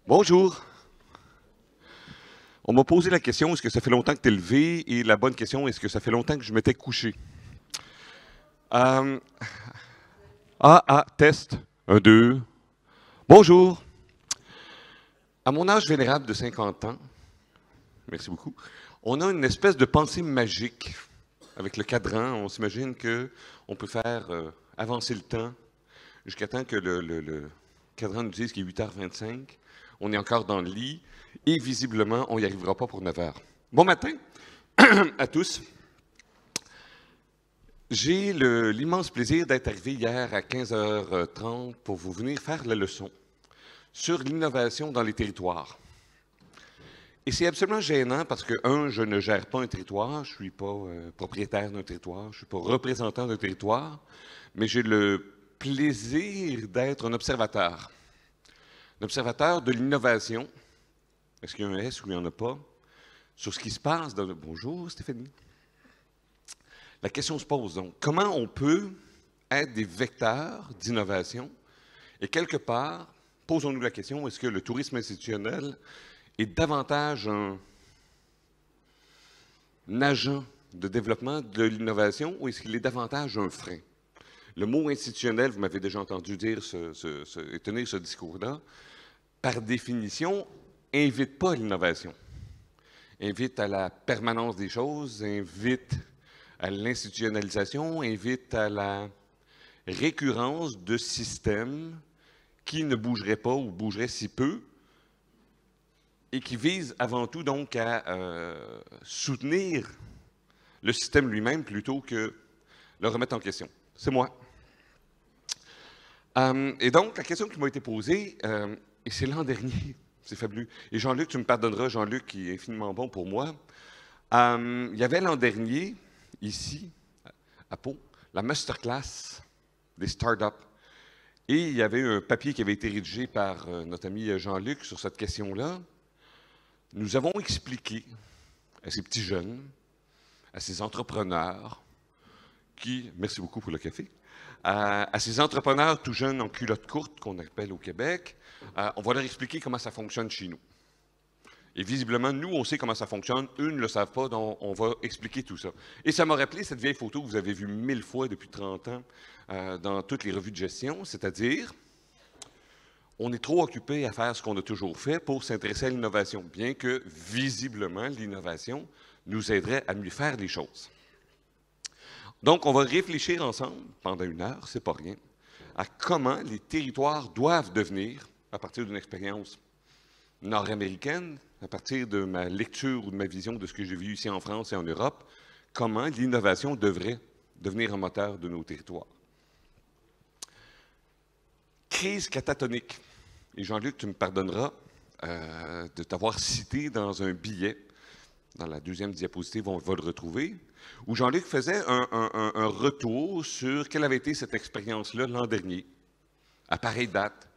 Bonjour. On m'a posé la question, est-ce que ça fait longtemps que tu es levé? Et la bonne question, est-ce que ça fait longtemps que je m'étais couché? Euh, test. Un, deux. Bonjour. À mon âge vénérable de 50 ans, merci beaucoup, on a une espèce de pensée magique avec le cadran. On s'imagine qu'on peut faire avancer le temps jusqu'à temps que le cadran nous dise qu'il est 8h25. On est encore dans le lit et visiblement, on n'y arrivera pas pour 9h. Bon matin à tous. J'ai l'immense plaisir d'être arrivé hier à 15h30 pour vous venir faire la leçon sur l'innovation dans les territoires. Et c'est absolument gênant parce que, je ne gère pas un territoire, je ne suis pas propriétaire d'un territoire, je ne suis pas représentant d'un territoire, mais j'ai le plaisir d'être un observateur. Un observateur de l'innovation. Est-ce qu'il y a un S ou il n'y en a pas? Sur ce qui se passe dans le... Bonjour Stéphanie. La question se pose donc, comment on peut être des vecteurs d'innovation? Et quelque part, posons-nous la question, est-ce que le tourisme institutionnel est davantage un agent de développement de l'innovation ou est-ce qu'il est davantage un frein? Le mot institutionnel, vous m'avez déjà entendu dire et tenir ce discours-là, par définition, invite pas à l'innovation. Invite à la permanence des choses, invite à l'institutionnalisation, invite à la récurrence de systèmes qui ne bougeraient pas ou bougeraient si peu et qui visent avant tout donc à soutenir le système lui-même plutôt que le remettre en question. C'est moi. Et donc, la question qui m'a été posée, et c'est l'an dernier, c'est fabuleux, et Jean-Luc, tu me pardonneras, Jean-Luc, qui est infiniment bon pour moi, il y avait l'an dernier, ici, à Pau, la masterclass des startups. Et il y avait un papier qui avait été rédigé par notre ami Jean-Luc sur cette question-là. Nous avons expliqué à ces petits jeunes, à ces entrepreneurs, merci beaucoup pour le café, à ces entrepreneurs tout jeunes en culotte courte qu'on appelle au Québec, on va leur expliquer comment ça fonctionne chez nous. Et visiblement, nous, on sait comment ça fonctionne. Eux ne le savent pas, donc on va expliquer tout ça. Et ça m'a rappelé cette vieille photo que vous avez vue 1000 fois depuis 30 ans dans toutes les revues de gestion, c'est-à-dire, on est trop occupé à faire ce qu'on a toujours fait pour s'intéresser à l'innovation, bien que, visiblement, l'innovation nous aiderait à mieux faire les choses. Donc, on va réfléchir ensemble, pendant 1 heure, c'est pas rien, à comment les territoires doivent devenir, à partir d'une expérience nord-américaine, à partir de ma lecture ou de ma vision de ce que j'ai vu ici en France et en Europe, comment l'innovation devrait devenir un moteur de nos territoires. Crise catatonique. Et Jean-Luc, tu me pardonneras de t'avoir cité dans un billet, dans la deuxième diapositive, on va le retrouver, où Jean-Luc faisait un retour sur quelle avait été cette expérience-là l'an dernier, à pareille date,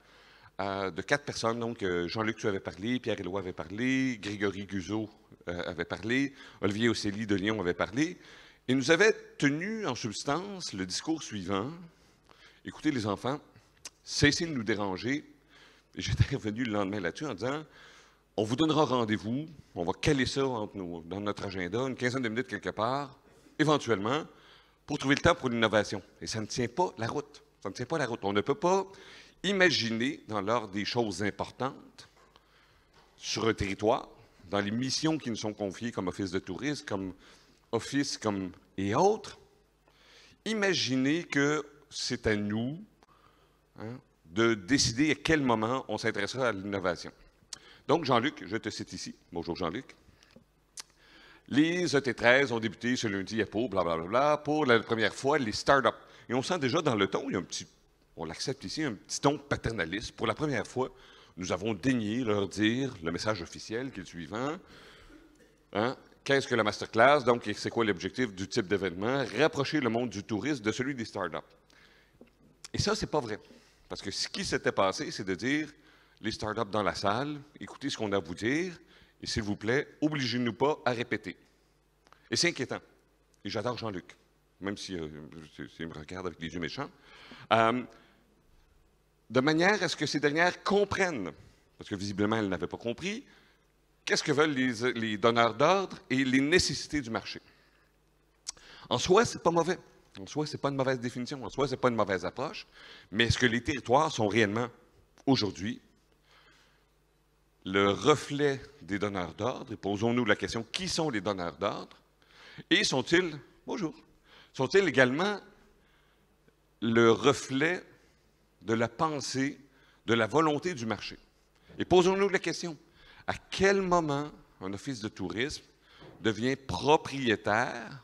de 4 personnes. Donc, Jean-Luc, tu avais parlé, Pierre Éloi avait parlé, Grégory Guzot avait parlé, Olivier Océlie de Lyon avait parlé, et nous avait tenu en substance le discours suivant. Écoutez les enfants, cessez de nous déranger. Et j'étais revenu le lendemain là-dessus en disant, on vous donnera rendez-vous, on va caler ça dans notre agenda, une quinzaine de minutes quelque part, éventuellement, pour trouver le temps pour l'innovation. Et ça ne tient pas la route. Ça ne tient pas la route. On ne peut pas imaginer, dans l'ordre des choses importantes, sur un territoire, dans les missions qui nous sont confiées comme office de tourisme, comme office et autres, imaginez que c'est à nous de décider à quel moment on s'intéressera à l'innovation. Donc, Jean-Luc, je te cite ici. Bonjour, Jean-Luc. Les ET13 ont débuté ce lundi à Pau, blablabla, pour la première fois, les startups. Et on sent déjà dans le ton, il y a un petit, on l'accepte ici, un petit ton paternaliste. Pour la première fois, nous avons daigné leur dire le message officiel qui est le suivant. Qu'est-ce que la masterclass? Donc, c'est quoi l'objectif du type d'événement? Rapprocher le monde du tourisme de celui des startups. Et ça, c'est pas vrai. Parce que ce qui s'était passé, c'est de dire, les startups dans la salle, écoutez ce qu'on a à vous dire, et s'il vous plaît, obligez-nous pas à répéter. Et c'est inquiétant. Et j'adore Jean-Luc, même s'il me regarde avec des yeux méchants. De manière à ce que ces dernières comprennent parce que visiblement, elle n'avait pas compris, qu'est-ce que veulent les donneurs d'ordre et les nécessités du marché. En soi, ce n'est pas mauvais. En soi, ce n'est pas une mauvaise définition. En soi, ce n'est pas une mauvaise approche. Mais est-ce que les territoires sont réellement, aujourd'hui, le reflet des donneurs d'ordre? Et posons-nous la question, qui sont les donneurs d'ordre? Et sont-ils, bonjour, sont-ils également le reflet de la pensée, de la volonté du marché? Et posons-nous la question, à quel moment un office de tourisme devient propriétaire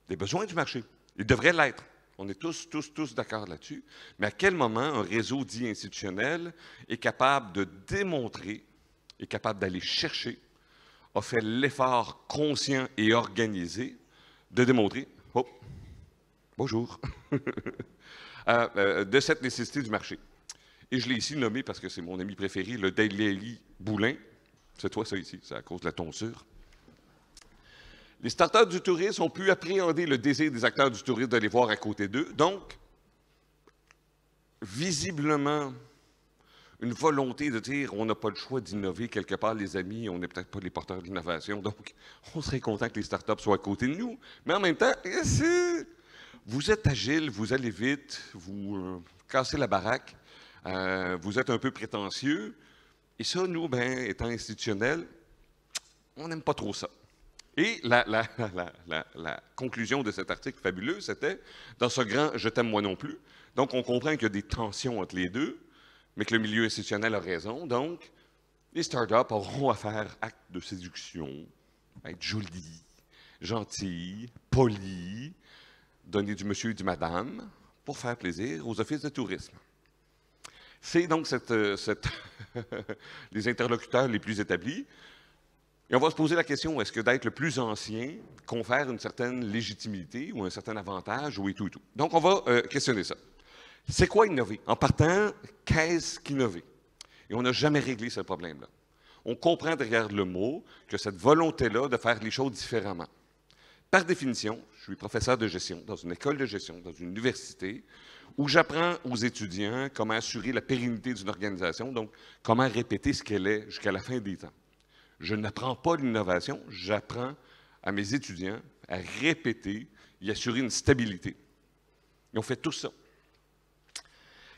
des besoins du marché? Il devrait l'être. On est tous d'accord là-dessus. Mais à quel moment un réseau dit institutionnel est capable de démontrer, est capable d'aller chercher, a fait l'effort conscient et organisé de démontrer, oh, bonjour, de cette nécessité du marché. Et je l'ai ici nommé parce que c'est mon ami préféré, le Daily Boulin. C'est toi ça ici, c'est à cause de la tonsure. Les startups du tourisme ont pu appréhender le désir des acteurs du tourisme d'aller voir à côté d'eux. Donc, visiblement, une volonté de dire on n'a pas le choix d'innover quelque part, les amis, on n'est peut-être pas les porteurs d'innovation, donc on serait content que les startups soient à côté de nous. Mais en même temps, vous êtes agile, vous allez vite, vous cassez la baraque, vous êtes un peu prétentieux. Et ça, nous, étant institutionnels, on n'aime pas trop ça. Et la conclusion de cet article fabuleux, c'était, dans ce grand « je t'aime moi non plus », donc on comprend qu'il y a des tensions entre les deux, mais que le milieu institutionnel a raison. Donc, les startups auront à faire acte de séduction, être jolis, gentils, polis, donner du monsieur et du madame, pour faire plaisir aux offices de tourisme. C'est donc les interlocuteurs les plus établis. Et on va se poser la question, est-ce que d'être le plus ancien confère une certaine légitimité ou un certain avantage, ou et tout et tout. Donc, on va questionner ça. C'est quoi innover? En partant, qu'est-ce qu'innover? Et on n'a jamais réglé ce problème-là. On comprend derrière le mot que cette volonté-là de faire les choses différemment. Par définition, je suis professeur de gestion dans une école de gestion, dans une université, où j'apprends aux étudiants comment assurer la pérennité d'une organisation, donc comment répéter ce qu'elle est jusqu'à la fin des temps. Je n'apprends pas l'innovation, j'apprends à mes étudiants à répéter et assurer une stabilité. Et on fait tout ça.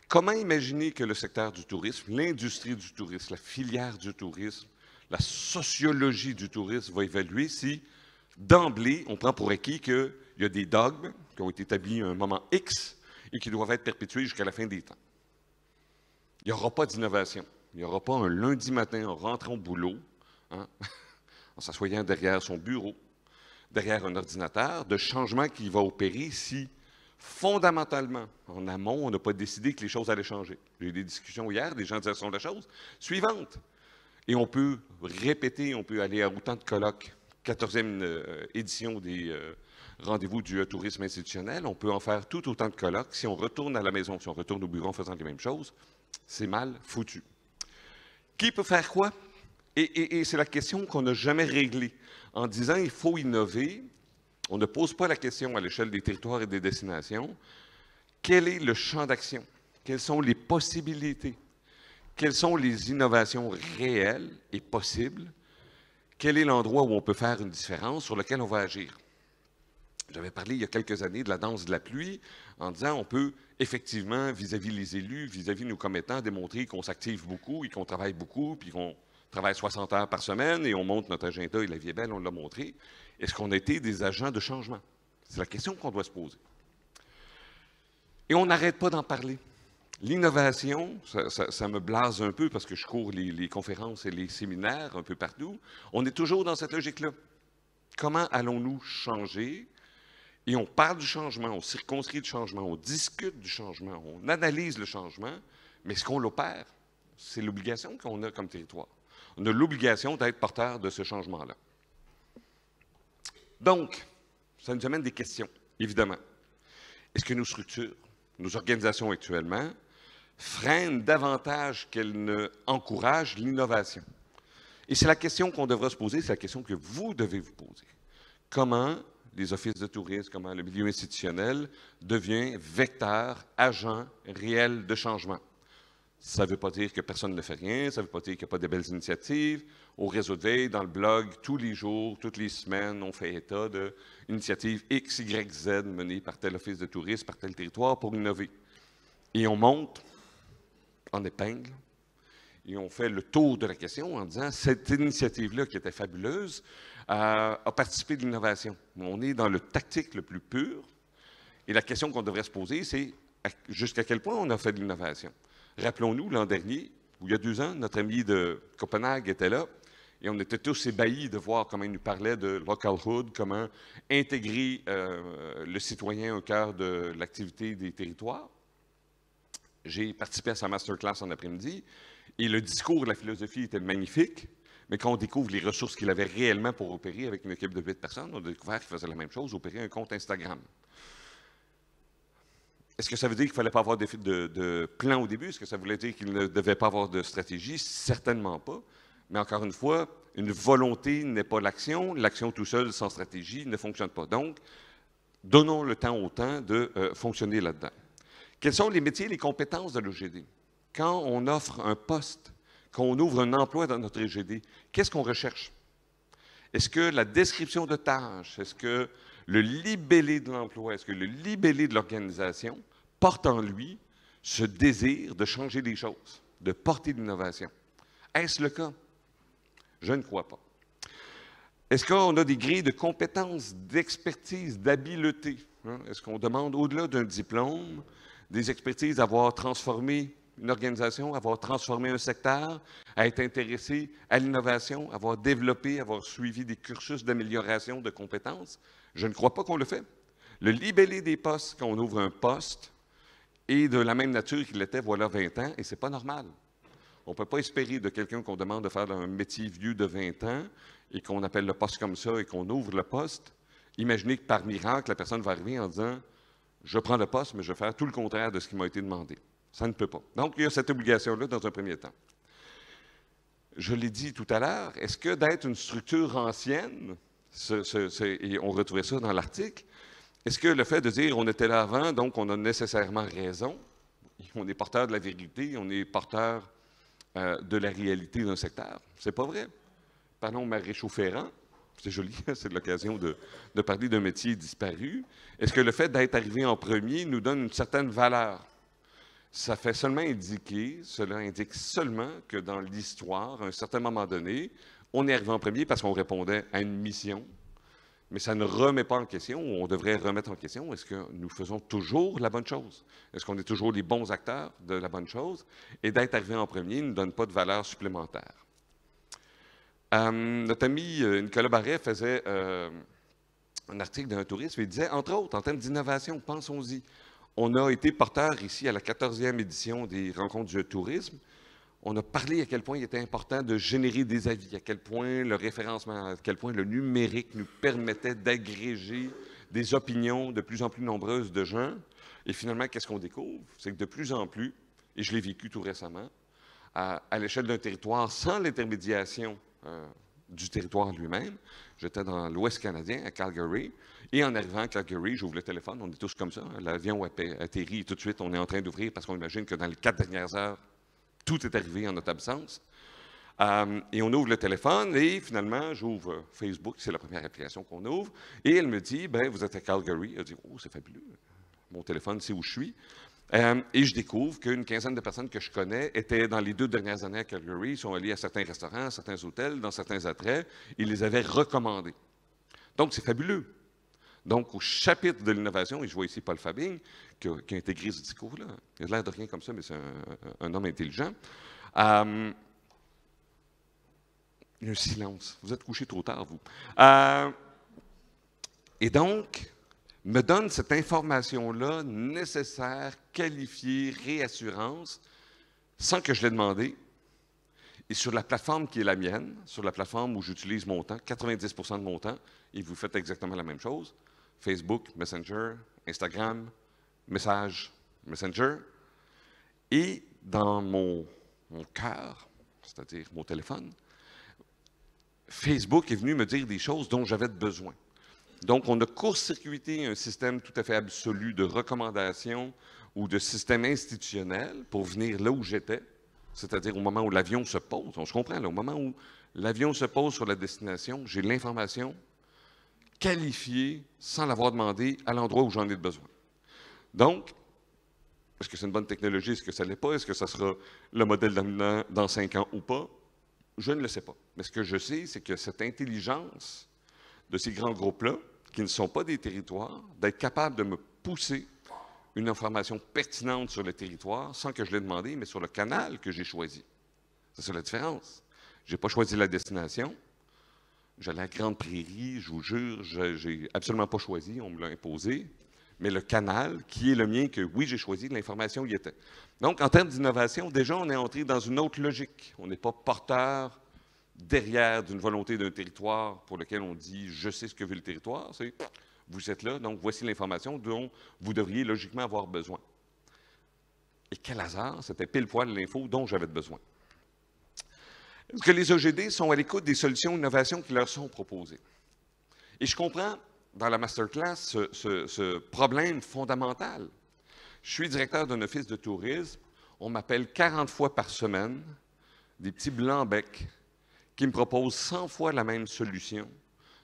Comment imaginer que le secteur du tourisme, l'industrie du tourisme, la filière du tourisme, la sociologie du tourisme va évaluer si, d'emblée, on prend pour acquis qu'il y a des dogmes qui ont été établis à un moment X et qui doivent être perpétués jusqu'à la fin des temps? Il n'y aura pas d'innovation. Il n'y aura pas un lundi matin en rentrant au boulot, en s'assoyant derrière son bureau, derrière un ordinateur, de changement qui va opérer si, fondamentalement, en amont, on n'a pas décidé que les choses allaient changer. J'ai eu des discussions hier, des gens disaient la chose suivante. Et on peut répéter, on peut aller à autant de colloques, 14e édition des rendez-vous du tourisme institutionnel, on peut en faire tout autant de colloques. Si on retourne à la maison, si on retourne au bureau en faisant les mêmes choses, c'est mal foutu. Qui peut faire quoi? Et c'est la question qu'on n'a jamais réglée. En disant il faut innover, on ne pose pas la question à l'échelle des territoires et des destinations. Quel est le champ d'action? Quelles sont les possibilités? Quelles sont les innovations réelles et possibles? Quel est l'endroit où on peut faire une différence, sur lequel on va agir? J'avais parlé il y a quelques années de la danse de la pluie, en disant on peut effectivement, vis-à-vis les élus, vis-à-vis nos commettants, démontrer qu'on s'active beaucoup et qu'on travaille beaucoup, puis qu'on travaille 60 heures par semaine et on monte notre agenda et la vie est belle, on l'a montré. Est-ce qu'on a été des agents de changement? C'est la question qu'on doit se poser. Et on n'arrête pas d'en parler. L'innovation, ça me blase un peu parce que je cours les conférences et les séminaires un peu partout. On est toujours dans cette logique-là. Comment allons-nous changer? Et on parle du changement, on circonscrit le changement, on discute du changement, on analyse le changement, mais ce qu'on l'opère, c'est l'obligation qu'on a comme territoire. On a l'obligation d'être porteur de ce changement-là. Donc, ça nous amène des questions, évidemment. Est-ce que nos structures, nos organisations actuellement, freinent davantage qu'elles ne encouragent l'innovation? Et c'est la question qu'on devra se poser, c'est la question que vous devez vous poser. Comment les offices de tourisme, comment le milieu institutionnel devient vecteur, agent réel de changement? Ça ne veut pas dire que personne ne fait rien, ça ne veut pas dire qu'il n'y a pas de belles initiatives. Au réseau de veille, dans le blog, tous les jours, toutes les semaines, on fait état d'initiatives X, Y, Z menées par tel office de tourisme, par tel territoire pour innover. Et on monte en épingle et on fait le tour de la question en disant cette initiative-là qui était fabuleuse a participé de l'innovation. On est dans le tactique le plus pur et la question qu'on devrait se poser, c'est jusqu'à quel point on a fait de l'innovation. Rappelons-nous, l'an dernier, ou il y a 2 ans, notre ami de Copenhague était là et on était tous ébahis de voir comment il nous parlait de localhood, comment intégrer le citoyen au cœur de l'activité des territoires. J'ai participé à sa masterclass en après-midi et le discours, la philosophie était magnifique, mais quand on découvre les ressources qu'il avait réellement pour opérer avec une équipe de 8 personnes, on a découvert qu'il faisait la même chose, opérer un compte Instagram. Est-ce que ça veut dire qu'il ne fallait pas avoir de plan au début? Est-ce que ça voulait dire qu'il ne devait pas avoir de stratégie? Certainement pas. Mais encore une fois, une volonté n'est pas l'action. L'action tout seul, sans stratégie, ne fonctionne pas. Donc, donnons le temps au temps de fonctionner là-dedans. Quels sont les métiers et les compétences de l'EGD? Quand on offre un poste, quand on ouvre un emploi dans notre EGD, qu'est-ce qu'on recherche? Est-ce que la description de tâches, est-ce que le libellé de l'emploi, est-ce que le libellé de l'organisation porte en lui ce désir de changer les choses, de porter l'innovation? Est-ce le cas? Je ne crois pas. Est-ce qu'on a des grilles de compétences, d'expertise, d'habileté? Est-ce qu'on demande, au-delà d'un diplôme, des expertises à avoir transformé une organisation, à avoir transformé un secteur, à être intéressé à l'innovation, à avoir développé, à avoir suivi des cursus d'amélioration de compétences? Je ne crois pas qu'on le fait. Le libellé des postes, quand on ouvre un poste, est de la même nature qu'il était voilà 20 ans, et ce n'est pas normal. On ne peut pas espérer de quelqu'un qu'on demande de faire un métier vieux de 20 ans et qu'on appelle le poste comme ça et qu'on ouvre le poste. Imaginez que par miracle, la personne va arriver en disant « Je prends le poste, mais je vais faire tout le contraire de ce qui m'a été demandé ». Ça ne peut pas. Donc, il y a cette obligation-là dans un premier temps. Je l'ai dit tout à l'heure, est-ce que d'être une structure ancienne, et on retrouvait ça dans l'article, est-ce que le fait de dire on était là avant, donc on a nécessairement raison, on est porteur de la vérité, on est porteur de la réalité d'un secteur? C'est pas vrai. Parlons Maréchaux-Ferrand, c'est joli, c'est l'occasion de parler d'un métier disparu. Est-ce que le fait d'être arrivé en premier nous donne une certaine valeur? Ça fait seulement indiquer, cela indique seulement que dans l'histoire, à un certain moment donné, on est arrivé en premier parce qu'on répondait à une mission, mais ça ne remet pas en question, ou on devrait remettre en question, est-ce que nous faisons toujours la bonne chose? Est-ce qu'on est toujours les bons acteurs de la bonne chose? Et d'être arrivé en premier ne donne pas de valeur supplémentaire. Notre ami Nicolas Barret faisait un article d'un tourisme et il disait, entre autres, en termes d'innovation, pensons-y. On a été porteur ici à la 14e édition des Rencontres du tourisme. On a parlé à quel point il était important de générer des avis, à quel point le référencement, à quel point le numérique nous permettait d'agréger des opinions de plus en plus nombreuses de gens. Et finalement, qu'est-ce qu'on découvre? C'est que de plus en plus, et je l'ai vécu tout récemment, à l'échelle d'un territoire sans l'intermédiation du territoire lui-même. J'étais dans l'Ouest canadien, à Calgary, et en arrivant à Calgary, j'ouvre le téléphone, on est tous comme ça, l'avion atterrit et tout de suite, on est en train d'ouvrir parce qu'on imagine que dans les 4 dernières heures, tout est arrivé en notre absence. Et on ouvre le téléphone et finalement, j'ouvre Facebook, c'est la première application qu'on ouvre, et elle me dit, ben vous êtes à Calgary. Elle dit, oh, c'est fabuleux, mon téléphone sait où je suis. Et je découvre qu'une quinzaine de personnes que je connais étaient dans les 2 dernières années à Calgary, sont allées à certains restaurants, à certains hôtels, dans certains attraits, et les avaient recommandés. Donc, c'est fabuleux. Donc, au chapitre de l'innovation, et je vois ici Paul Fabing, qui a intégré ce discours-là. Il a l'air de rien comme ça, mais c'est un homme intelligent. Il y a un silence. Vous êtes couché trop tard, vous. Et donc, me donne cette information-là nécessaire, qualifiée, réassurance, sans que je l'ai demandé. Et sur la plateforme qui est la mienne, sur la plateforme où j'utilise mon temps, 90% de mon temps, et vous faites exactement la même chose, Facebook, Messenger, Instagram, Message, Messenger, et dans mon cœur, c'est-à-dire mon téléphone, Facebook est venu me dire des choses dont j'avais besoin. Donc, on a court-circuité un système tout à fait absolu de recommandations ou de système institutionnel pour venir là où j'étais, c'est-à-dire au moment où l'avion se pose. On se comprend, là, au moment où l'avion se pose sur la destination, j'ai l'information qualifiée sans l'avoir demandé à l'endroit où j'en ai besoin. Donc, est-ce que c'est une bonne technologie? Est-ce que ça ne l'est pas? Est-ce que ça sera le modèle dominant dans 5 ans ou pas? Je ne le sais pas. Mais ce que je sais, c'est que cette intelligence de ces grands groupes-là, qui ne sont pas des territoires, d'être capable de me pousser une information pertinente sur le territoire sans que je l'ai demandé, mais sur le canal que j'ai choisi. C'est ça la différence. Je n'ai pas choisi la destination. J'allais à Grande Prairie, je vous jure, je n'ai absolument pas choisi, on me l'a imposé. Mais le canal, qui est le mien, que oui, j'ai choisi, l'information y était. Donc, en termes d'innovation, déjà, on est entré dans une autre logique. On n'est pas porteur derrière d'une volonté d'un territoire pour lequel on dit « je sais ce que veut le territoire », c'est « vous êtes là, donc voici l'information dont vous devriez logiquement avoir besoin ». Et quel hasard, c'était pile poil l'info dont j'avais besoin. Est-ce que les OGD sont à l'écoute des solutions d'innovation qui leur sont proposées? Et je comprends dans la masterclass ce problème fondamental. Je suis directeur d'un office de tourisme. On m'appelle 40 fois par semaine, des petits blancs-becs qui me proposent 100 fois la même solution,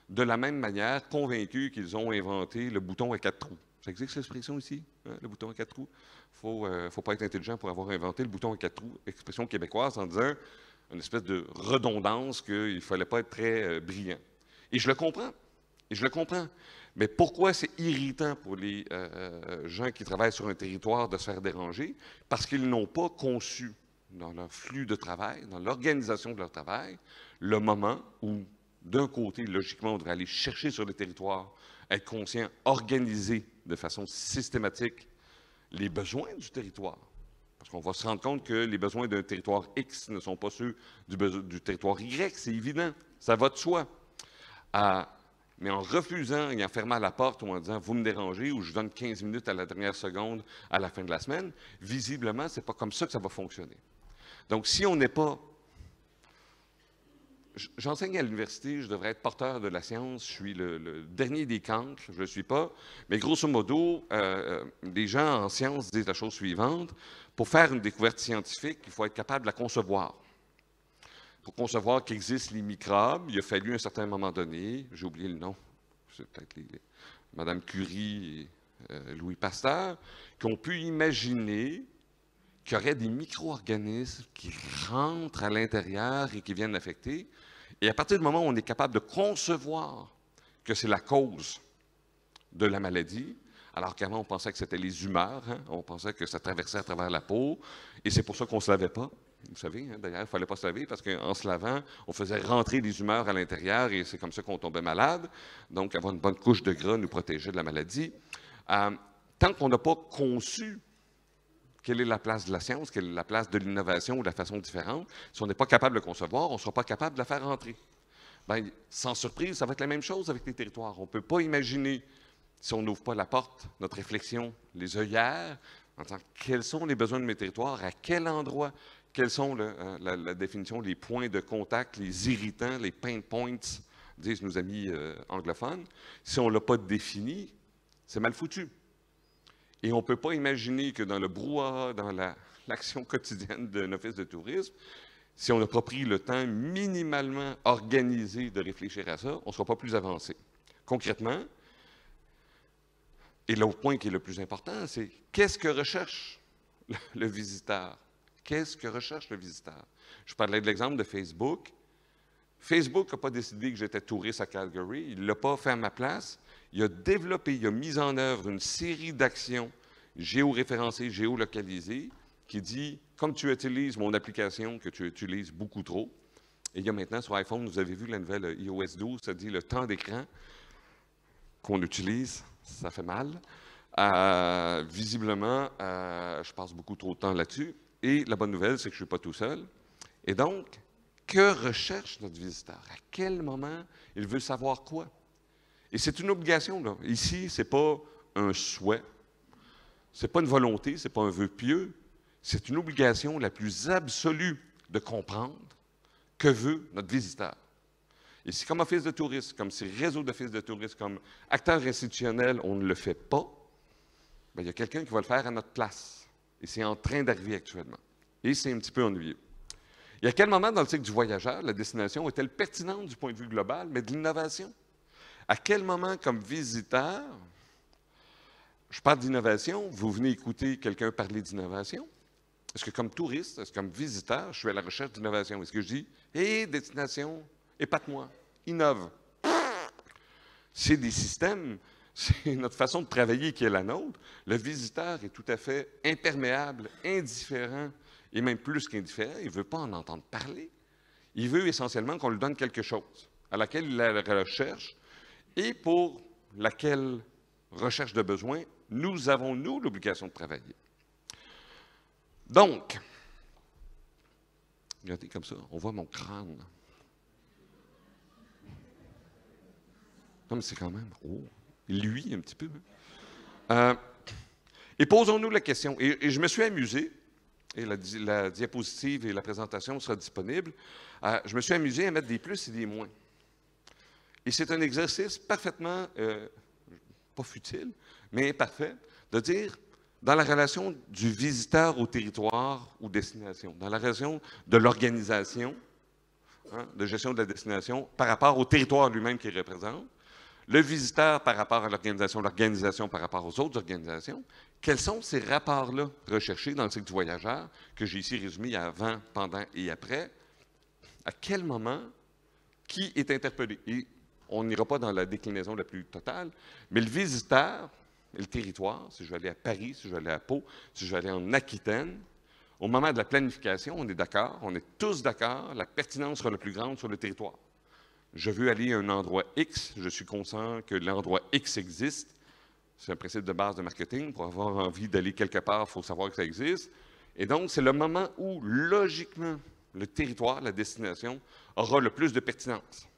de la même manière, convaincus qu'ils ont inventé le bouton à 4 trous. Ça existe cette expression ici, hein, le bouton à 4 trous? Il ne faut pas être intelligent pour avoir inventé le bouton à 4 trous, expression québécoise en disant une espèce de redondance qu'il ne fallait pas être très brillant. Et je le comprends. Et je le comprends. Mais pourquoi c'est irritant pour les gens qui travaillent sur un territoire de se faire déranger? Parce qu'ils n'ont pas conçu dans leur flux de travail, dans l'organisation de leur travail, le moment où, d'un côté, logiquement, on devrait aller chercher sur le territoire, être conscient, organiser de façon systématique les besoins du territoire. Parce qu'on va se rendre compte que les besoins d'un territoire X ne sont pas ceux du territoire Y, c'est évident, ça va de soi. Mais en refusant et en fermant la porte ou en disant « vous me dérangez » ou « je donne 15 minutes à la dernière seconde à la fin de la semaine », visiblement, ce n'est pas comme ça que ça va fonctionner. Donc, si on n'est pas... J'enseigne à l'université, je devrais être porteur de la science, je suis le dernier des cancres, je ne le suis pas, mais grosso modo, les gens en sciences disent la chose suivante, pour faire une découverte scientifique, il faut être capable de la concevoir. Pour concevoir qu'existent les microbes, il a fallu à un certain moment donné, j'ai oublié le nom, c'est peut-être Mme Curie et Louis Pasteur, qui ont pu imaginer qu'il y aurait des micro-organismes qui rentrent à l'intérieur et qui viennent affecter. Et à partir du moment où on est capable de concevoir que c'est la cause de la maladie, alors qu'avant on pensait que c'était les humeurs, hein, on pensait que ça traversait à travers la peau, et c'est pour ça qu'on ne se lavait pas. Vous savez, hein, d'ailleurs, il ne fallait pas se laver parce qu'en se lavant, on faisait rentrer les humeurs à l'intérieur et c'est comme ça qu'on tombait malade. Donc, avoir une bonne couche de gras nous protégeait de la maladie. Tant qu'on n'a pas conçu quelle est la place de la science, quelle est la place de l'innovation ou de la façon différente, si on n'est pas capable de concevoir, on ne sera pas capable de la faire rentrer. Bien, sans surprise, ça va être la même chose avec les territoires. On ne peut pas imaginer, si on n'ouvre pas la porte, notre réflexion, les œillères, en disant quels sont les besoins de mes territoires, à quel endroit, quelles sont la définition, les points de contact, les irritants, les pain points, disent nos amis anglophones. Si on ne l'a pas défini, c'est mal foutu. Et on ne peut pas imaginer que dans le brouhaha, dans l'action quotidienne d'un office de tourisme, si on n'a pas pris le temps minimalement organisé de réfléchir à ça, on ne sera pas plus avancé. Concrètement, et l'autre point qui est le plus important, c'est qu'est-ce que recherche le visiteur? Qu'est-ce que recherche le visiteur? Je parlais de l'exemple de Facebook. Facebook n'a pas décidé que j'étais touriste à Calgary. Il ne l'a pas fait à ma place. Il a développé, il a mis en œuvre une série d'actions géoréférencées, géolocalisées, qui dit, comme tu utilises mon application que tu utilises beaucoup trop, et il y a maintenant sur iPhone, vous avez vu la nouvelle iOS 12, ça dit le temps d'écran qu'on utilise, ça fait mal. Visiblement, je passe beaucoup trop de temps là-dessus. Et la bonne nouvelle, c'est que je ne suis pas tout seul. Et donc, que recherche notre visiteur? À quel moment il veut savoir quoi? Et c'est une obligation, là. Ici, ce n'est pas un souhait, ce n'est pas une volonté, ce n'est pas un vœu pieux, c'est une obligation la plus absolue de comprendre que veut notre visiteur. Et si comme office de tourisme, comme si réseau d'offices de tourisme, comme acteur institutionnel, on ne le fait pas, bien, il y a quelqu'un qui va le faire à notre place. Et c'est en train d'arriver actuellement. Et c'est un petit peu ennuyeux. Et à quel moment dans le cycle du voyageur, la destination est-elle pertinente du point de vue global, mais de l'innovation? À quel moment, comme visiteur, je parle d'innovation, vous venez écouter quelqu'un parler d'innovation? Est-ce que comme touriste, est-ce que comme visiteur, je suis à la recherche d'innovation? Est-ce que je dis, hé, destination, épate-moi, innove? C'est des systèmes, c'est notre façon de travailler qui est la nôtre. Le visiteur est tout à fait imperméable, indifférent, et même plus qu'indifférent. Il ne veut pas en entendre parler. Il veut essentiellement qu'on lui donne quelque chose à laquelle il a la recherche et pour laquelle recherche de besoin, nous avons, nous, l'obligation de travailler. Donc, regardez comme ça, on voit mon crâne. Non, mais c'est quand même, oh, il luit un petit peu. Et posons-nous la question, et je me suis amusé, et la diapositive et la présentation sera disponible, je me suis amusé à mettre des plus et des moins. Et c'est un exercice parfaitement, pas futile, mais parfait, de dire, dans la relation du visiteur au territoire ou destination, dans la relation de l'organisation, de gestion de la destination, par rapport au territoire lui-même qu'il représente, le visiteur par rapport à l'organisation par rapport aux autres organisations, quels sont ces rapports-là recherchés dans le cycle du voyageur, que j'ai ici résumé avant, pendant et après, à quel moment, qui est interpellé? Et on n'ira pas dans la déclinaison la plus totale, mais le visiteur et le territoire, si je vais aller à Paris, si je vais aller à Pau, si je vais aller en Aquitaine, au moment de la planification, on est d'accord, on est tous d'accord, la pertinence sera la plus grande sur le territoire. Je veux aller à un endroit X, je suis conscient que l'endroit X existe. C'est un principe de base de marketing. Pour avoir envie d'aller quelque part, il faut savoir que ça existe. Et donc, c'est le moment où, logiquement, le territoire, la destination, aura le plus de pertinence.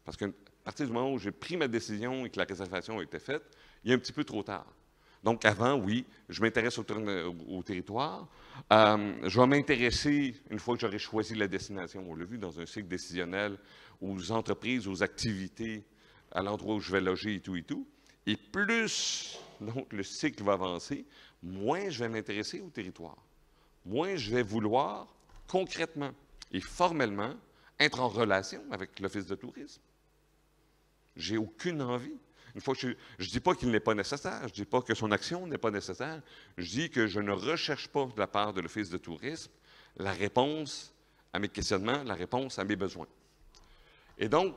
Parce qu'à partir du moment où j'ai pris ma décision et que la réservation a été faite, il est un petit peu trop tard. Donc, avant, oui, je m'intéresse au territoire. Je vais m'intéresser, une fois que j'aurai choisi la destination, on l'a vu dans un cycle décisionnel, aux entreprises, aux activités, à l'endroit où je vais loger et tout et tout. Et plus donc, le cycle va avancer, moins je vais m'intéresser au territoire. Moins je vais vouloir concrètement et formellement être en relation avec l'Office de tourisme. J'ai aucune envie. Une fois que je ne dis pas qu'il n'est pas nécessaire, je ne dis pas que son action n'est pas nécessaire, je dis que je ne recherche pas de la part de l'Office de tourisme la réponse à mes questionnements, la réponse à mes besoins. Et donc,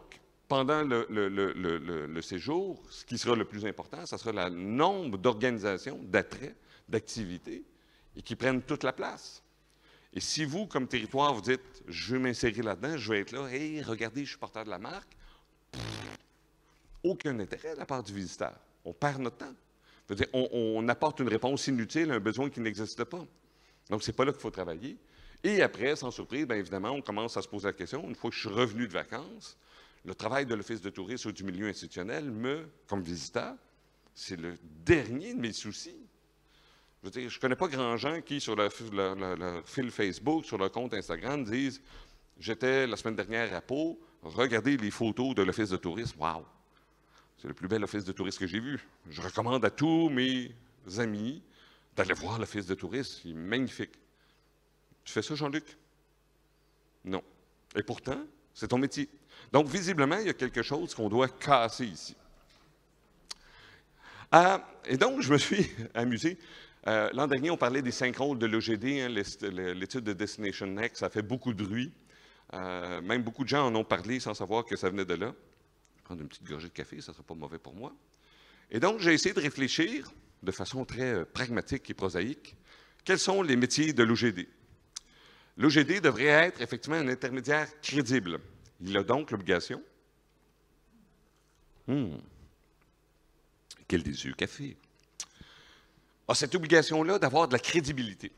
pendant le séjour, ce qui sera le plus important, ce sera le nombre d'organisations, d'attraits, d'activités, et qui prennent toute la place. Et si vous, comme territoire, vous dites « je veux m'insérer là-dedans, je veux être là, hey, regardez, je suis porteur de la marque », aucun intérêt de la part du visiteur. On perd notre temps. C'est-à-dire, on apporte une réponse inutile à un besoin qui n'existe pas. Donc, ce n'est pas là qu'il faut travailler. Et après, sans surprise, bien évidemment, on commence à se poser la question, une fois que je suis revenu de vacances, le travail de l'Office de tourisme ou du milieu institutionnel, comme visiteur, c'est le dernier de mes soucis. Je veux dire, je ne connais pas grand gens qui, sur leur fil Facebook, sur leur compte Instagram, disent « J'étais la semaine dernière à Pau, regardez les photos de l'Office de tourisme. Wow! C'est le plus bel office de tourisme que j'ai vu. Je recommande à tous mes amis d'aller voir l'office de tourisme. Il est magnifique. Tu fais ça, Jean-Luc? Non. Et pourtant, c'est ton métier. Donc, visiblement, il y a quelque chose qu'on doit casser ici. Et donc, je me suis amusé. L'an dernier, on parlait des 5 rôles de l'OGD, hein, l'étude de Destination Next. Ça a fait beaucoup de bruit. Même beaucoup de gens en ont parlé sans savoir que ça venait de là. Prendre une petite gorgée de café, ça ne sera pas mauvais pour moi. Et donc, j'ai essayé de réfléchir de façon très pragmatique et prosaïque. Quels sont les métiers de l'OGD? L'OGD devrait être effectivement un intermédiaire crédible. Il a donc l'obligation. Quel délicieux café! A cette obligation-là d'avoir de la crédibilité,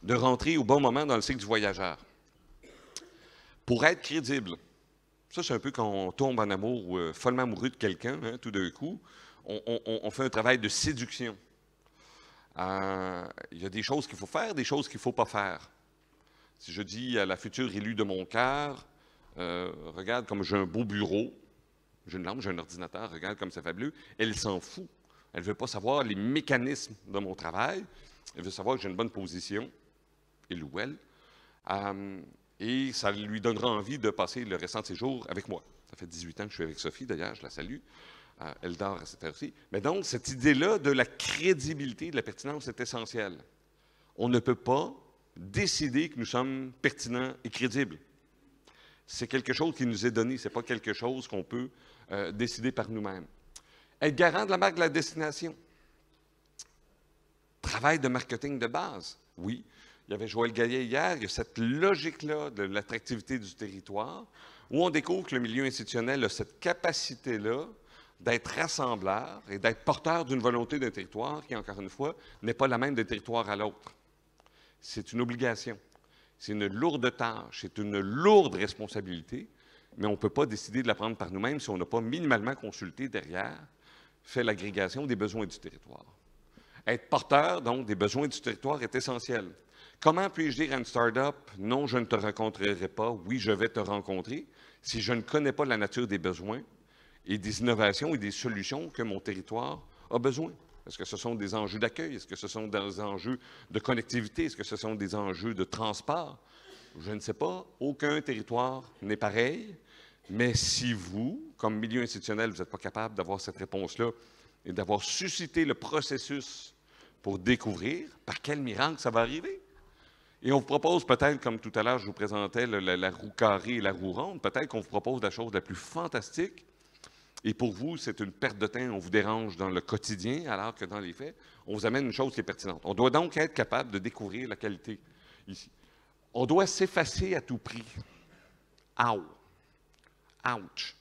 de rentrer au bon moment dans le cycle du voyageur. Pour être crédible, ça, c'est un peu quand on tombe en amour ou follement amoureux de quelqu'un, hein, tout d'un coup, on fait un travail de séduction. Il y a des choses qu'il faut faire, des choses qu'il ne faut pas faire. Si je dis à la future élue de mon cœur, regarde comme j'ai un beau bureau, j'ai une lampe, j'ai un ordinateur, regarde comme c'est fabuleux, elle s'en fout. Elle ne veut pas savoir les mécanismes de mon travail. Elle veut savoir que j'ai une bonne position, il ou elle. Et ça lui donnera envie de passer le restant de ses jours avec moi. Ça fait 18 ans que je suis avec Sophie, d'ailleurs, je la salue. Elle dort à cette heure-ci. Mais donc, cette idée-là de la crédibilité, de la pertinence est essentielle. On ne peut pas décider que nous sommes pertinents et crédibles. C'est quelque chose qui nous est donné, ce n'est pas quelque chose qu'on peut décider par nous-mêmes. Être garant de la marque de la destination. Travail de marketing de base, oui. Il y avait Joël Gaillet hier, il y a cette logique-là de l'attractivité du territoire, où on découvre que le milieu institutionnel a cette capacité-là d'être rassembleur et d'être porteur d'une volonté d'un territoire qui, encore une fois, n'est pas la même d'un territoire à l'autre. C'est une obligation. C'est une lourde tâche, c'est une lourde responsabilité, mais on ne peut pas décider de la prendre par nous-mêmes si on n'a pas minimalement consulté derrière, fait l'agrégation des besoins du territoire. Être porteur, donc, des besoins du territoire est essentiel. Comment puis-je dire à une start-up, non, je ne te rencontrerai pas, oui, je vais te rencontrer, si je ne connais pas la nature des besoins et des innovations et des solutions que mon territoire a besoin? Est-ce que ce sont des enjeux d'accueil? Est-ce que ce sont des enjeux de connectivité? Est-ce que ce sont des enjeux de transport? Je ne sais pas. Aucun territoire n'est pareil. Mais si vous, comme milieu institutionnel, vous n'êtes pas capable d'avoir cette réponse-là et d'avoir suscité le processus pour découvrir par quel miracle ça va arriver. Et on vous propose peut-être, comme tout à l'heure, je vous présentais la roue carrée et la roue ronde, peut-être qu'on vous propose la chose la plus fantastique. Et pour vous, c'est une perte de temps, on vous dérange dans le quotidien, alors que dans les faits, on vous amène une chose qui est pertinente. On doit donc être capable de découvrir la qualité ici. On doit s'effacer à tout prix. Ouch!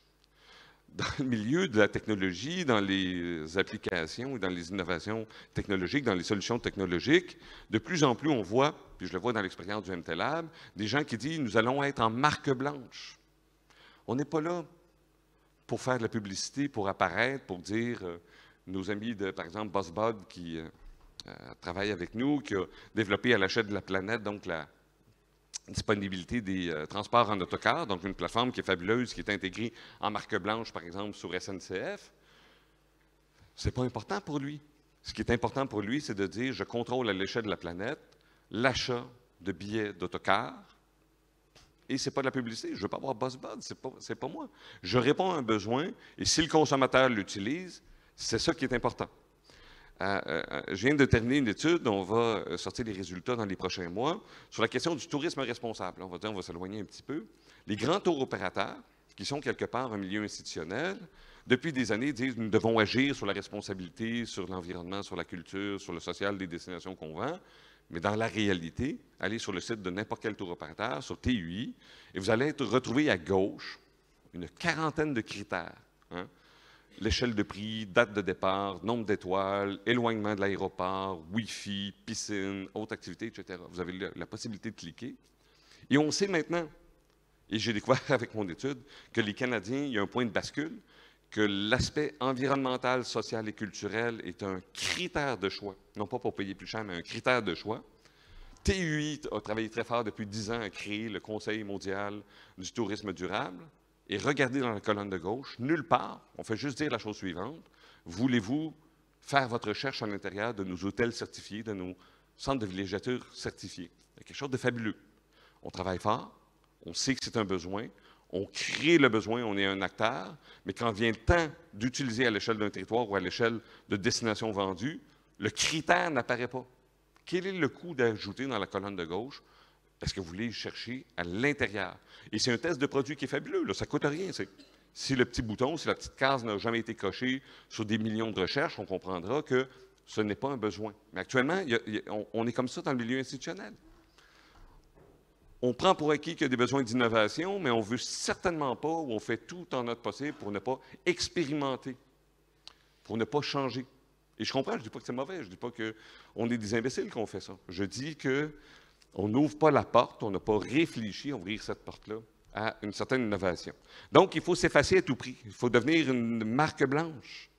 Dans le milieu de la technologie, dans les applications et dans les innovations technologiques, dans les solutions technologiques, de plus en plus, on voit, puis je le vois dans l'expérience du MTLab, des gens qui disent « nous allons être en marque blanche ». On n'est pas là pour faire de la publicité, pour apparaître, pour dire nos amis de, par exemple, BuzzBud qui travaille avec nous, qui a développé à l'échelle de la planète, donc la disponibilité des transports en autocar, donc une plateforme qui est fabuleuse, qui est intégrée en marque blanche, par exemple, sur SNCF. Ce n'est pas important pour lui. Ce qui est important pour lui, c'est de dire, je contrôle à l'échelle de la planète l'achat de billets d'autocar, et ce n'est pas de la publicité. Je ne veux pas avoir BuzzBud, ce n'est pas moi. Je réponds à un besoin, et si le consommateur l'utilise, c'est ça qui est important. Je viens de terminer une étude, on va sortir les résultats dans les prochains mois, sur la question du tourisme responsable. On va s'éloigner un petit peu. Les grands tours opérateurs, qui sont quelque part un milieu institutionnel, depuis des années disent que nous devons agir sur la responsabilité, sur l'environnement, sur la culture, sur le social des destinations qu'on vend. Mais dans la réalité, allez sur le site de n'importe quel tour opérateur, sur TUI, et vous allez retrouver à gauche une quarantaine de critères. Hein? L'échelle de prix, date de départ, nombre d'étoiles, éloignement de l'aéroport, Wi-Fi, piscine, haute activité, etc. Vous avez la possibilité de cliquer. Et on sait maintenant, et j'ai découvert avec mon étude, que les Canadiens, il y a un point de bascule, que l'aspect environnemental, social et culturel est un critère de choix. Non pas pour payer plus cher, mais un critère de choix. TUI a travaillé très fort depuis 10 ans à créer le Conseil mondial du tourisme durable. Et regardez dans la colonne de gauche, nulle part, on fait juste dire la chose suivante, voulez-vous faire votre recherche à l'intérieur de nos hôtels certifiés, de nos centres de villégiature certifiés? C'est quelque chose de fabuleux. On travaille fort, on sait que c'est un besoin, on crée le besoin, on est un acteur, mais quand vient le temps d'utiliser à l'échelle d'un territoire ou à l'échelle de destination vendue, le critère n'apparaît pas. Quel est le coût d'ajouter dans la colonne de gauche? Est-ce que vous voulez chercher à l'intérieur? Et c'est un test de produit qui est fabuleux, là, ça ne coûte rien. Si le petit bouton, si la petite case n'a jamais été cochée sur des millions de recherches, on comprendra que ce n'est pas un besoin. Mais actuellement, on est comme ça dans le milieu institutionnel. On prend pour acquis qu'il y a des besoins d'innovation, mais on ne veut certainement pas, ou on fait tout en notre possible pour ne pas expérimenter, pour ne pas changer. Et je comprends, je ne dis pas que c'est mauvais, je ne dis pas qu'on est des imbéciles qu'on fait ça. Je dis qu'on n'ouvre pas la porte, on n'a pas réfléchi à ouvrir cette porte-là à une certaine innovation. Donc, il faut s'effacer à tout prix. Il faut devenir une marque blanche.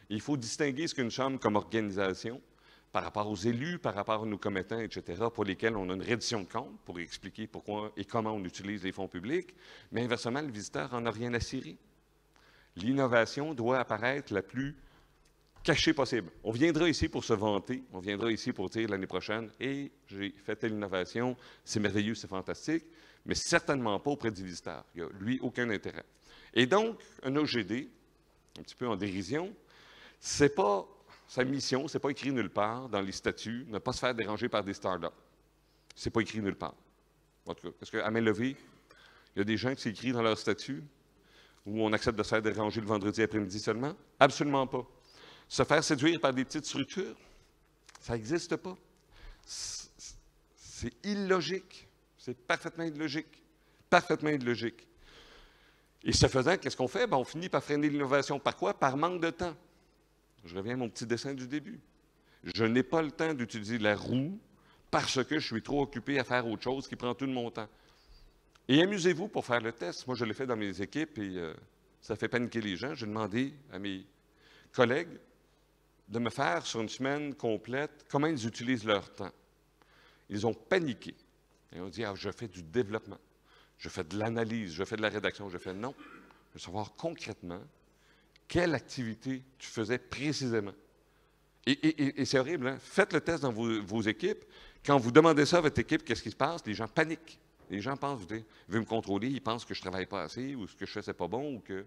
Il faut distinguer ce que nous sommes comme organisation par rapport aux élus, par rapport à nos commettants, etc., pour lesquels on a une reddition de compte pour expliquer pourquoi et comment on utilise les fonds publics. Mais inversement, le visiteur n'en a rien à cirer. L'innovation doit apparaître la plus caché possible. On viendra ici pour se vanter, on viendra ici pour dire l'année prochaine « Hey, j'ai fait telle innovation, c'est merveilleux, c'est fantastique », mais certainement pas auprès du visiteur. Il n'y a, lui, aucun intérêt. Et donc, un OGD, un petit peu en dérision, c'est pas sa mission, c'est pas écrit nulle part dans les statuts, ne pas se faire déranger par des startups. C'est pas écrit nulle part. En tout cas, parce qu'à main levée, il y a des gens qui c'est écrit dans leur statut où on accepte de se faire déranger le vendredi après-midi seulement? Absolument pas. Se faire séduire par des petites structures, ça n'existe pas. C'est illogique. C'est parfaitement illogique. Parfaitement illogique. Et ce faisant, qu'est-ce qu'on fait? Bien, on finit par freiner l'innovation. Par quoi? Par manque de temps. Je reviens à mon petit dessin du début. Je n'ai pas le temps d'utiliser la roue parce que je suis trop occupé à faire autre chose qui prend tout de mon temps. Et amusez-vous pour faire le test. Moi, je l'ai fait dans mes équipes et ça fait paniquer les gens. J'ai demandé à mes collègues de me faire, sur une semaine complète, comment ils utilisent leur temps. Ils ont paniqué. Ils ont dit, ah, je fais du développement, je fais de l'analyse, je fais de la rédaction. Je fais non. Je veux savoir concrètement quelle activité tu faisais précisément. Et c'est horrible, hein? Faites le test dans vos équipes. Quand vous demandez ça à votre équipe, qu'est-ce qui se passe? Les gens paniquent. Les gens pensent, ils veulent me contrôler, ils pensent que je ne travaille pas assez, ou ce que je fais, c'est pas bon, ou que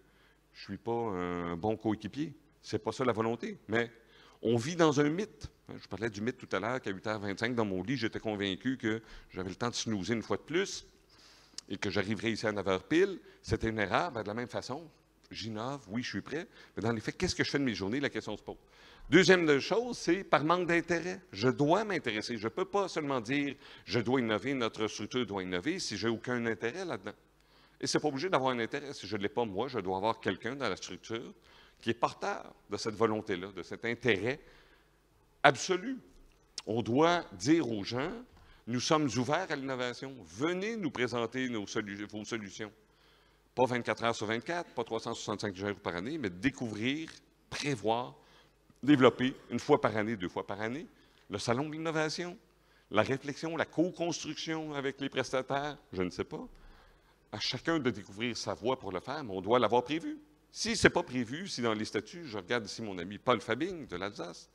je ne suis pas un bon coéquipier. C'est pas ça la volonté. Mais on vit dans un mythe. Je parlais du mythe tout à l'heure, qu'à 8h25, dans mon lit, j'étais convaincu que j'avais le temps de snoozer une fois de plus et que j'arriverais ici à 9h pile. C'était une erreur. Bien, de la même façon, j'innove, oui, je suis prêt. Mais dans les faits, qu'est-ce que je fais de mes journées? La question se pose. Deuxième chose, c'est par manque d'intérêt. Je dois m'intéresser. Je ne peux pas seulement dire je dois innover, notre structure doit innover si je n'ai aucun intérêt là-dedans. Et ce n'est pas obligé d'avoir un intérêt. Si je ne l'ai pas, moi, je dois avoir quelqu'un dans la structure qui est porteur de cette volonté-là, de cet intérêt absolu. On doit dire aux gens, nous sommes ouverts à l'innovation. Venez nous présenter vos solutions. Pas 24 heures sur 24, pas 365 jours par année, mais découvrir, prévoir, développer une fois par année, 2 fois par année, le salon de l'innovation, la réflexion, la co-construction avec les prestataires, je ne sais pas. À chacun de découvrir sa voie pour le faire, mais on doit l'avoir prévu. Si ce n'est pas prévu, si dans les statuts, je regarde ici mon ami Paul Fabing de l'Alsace,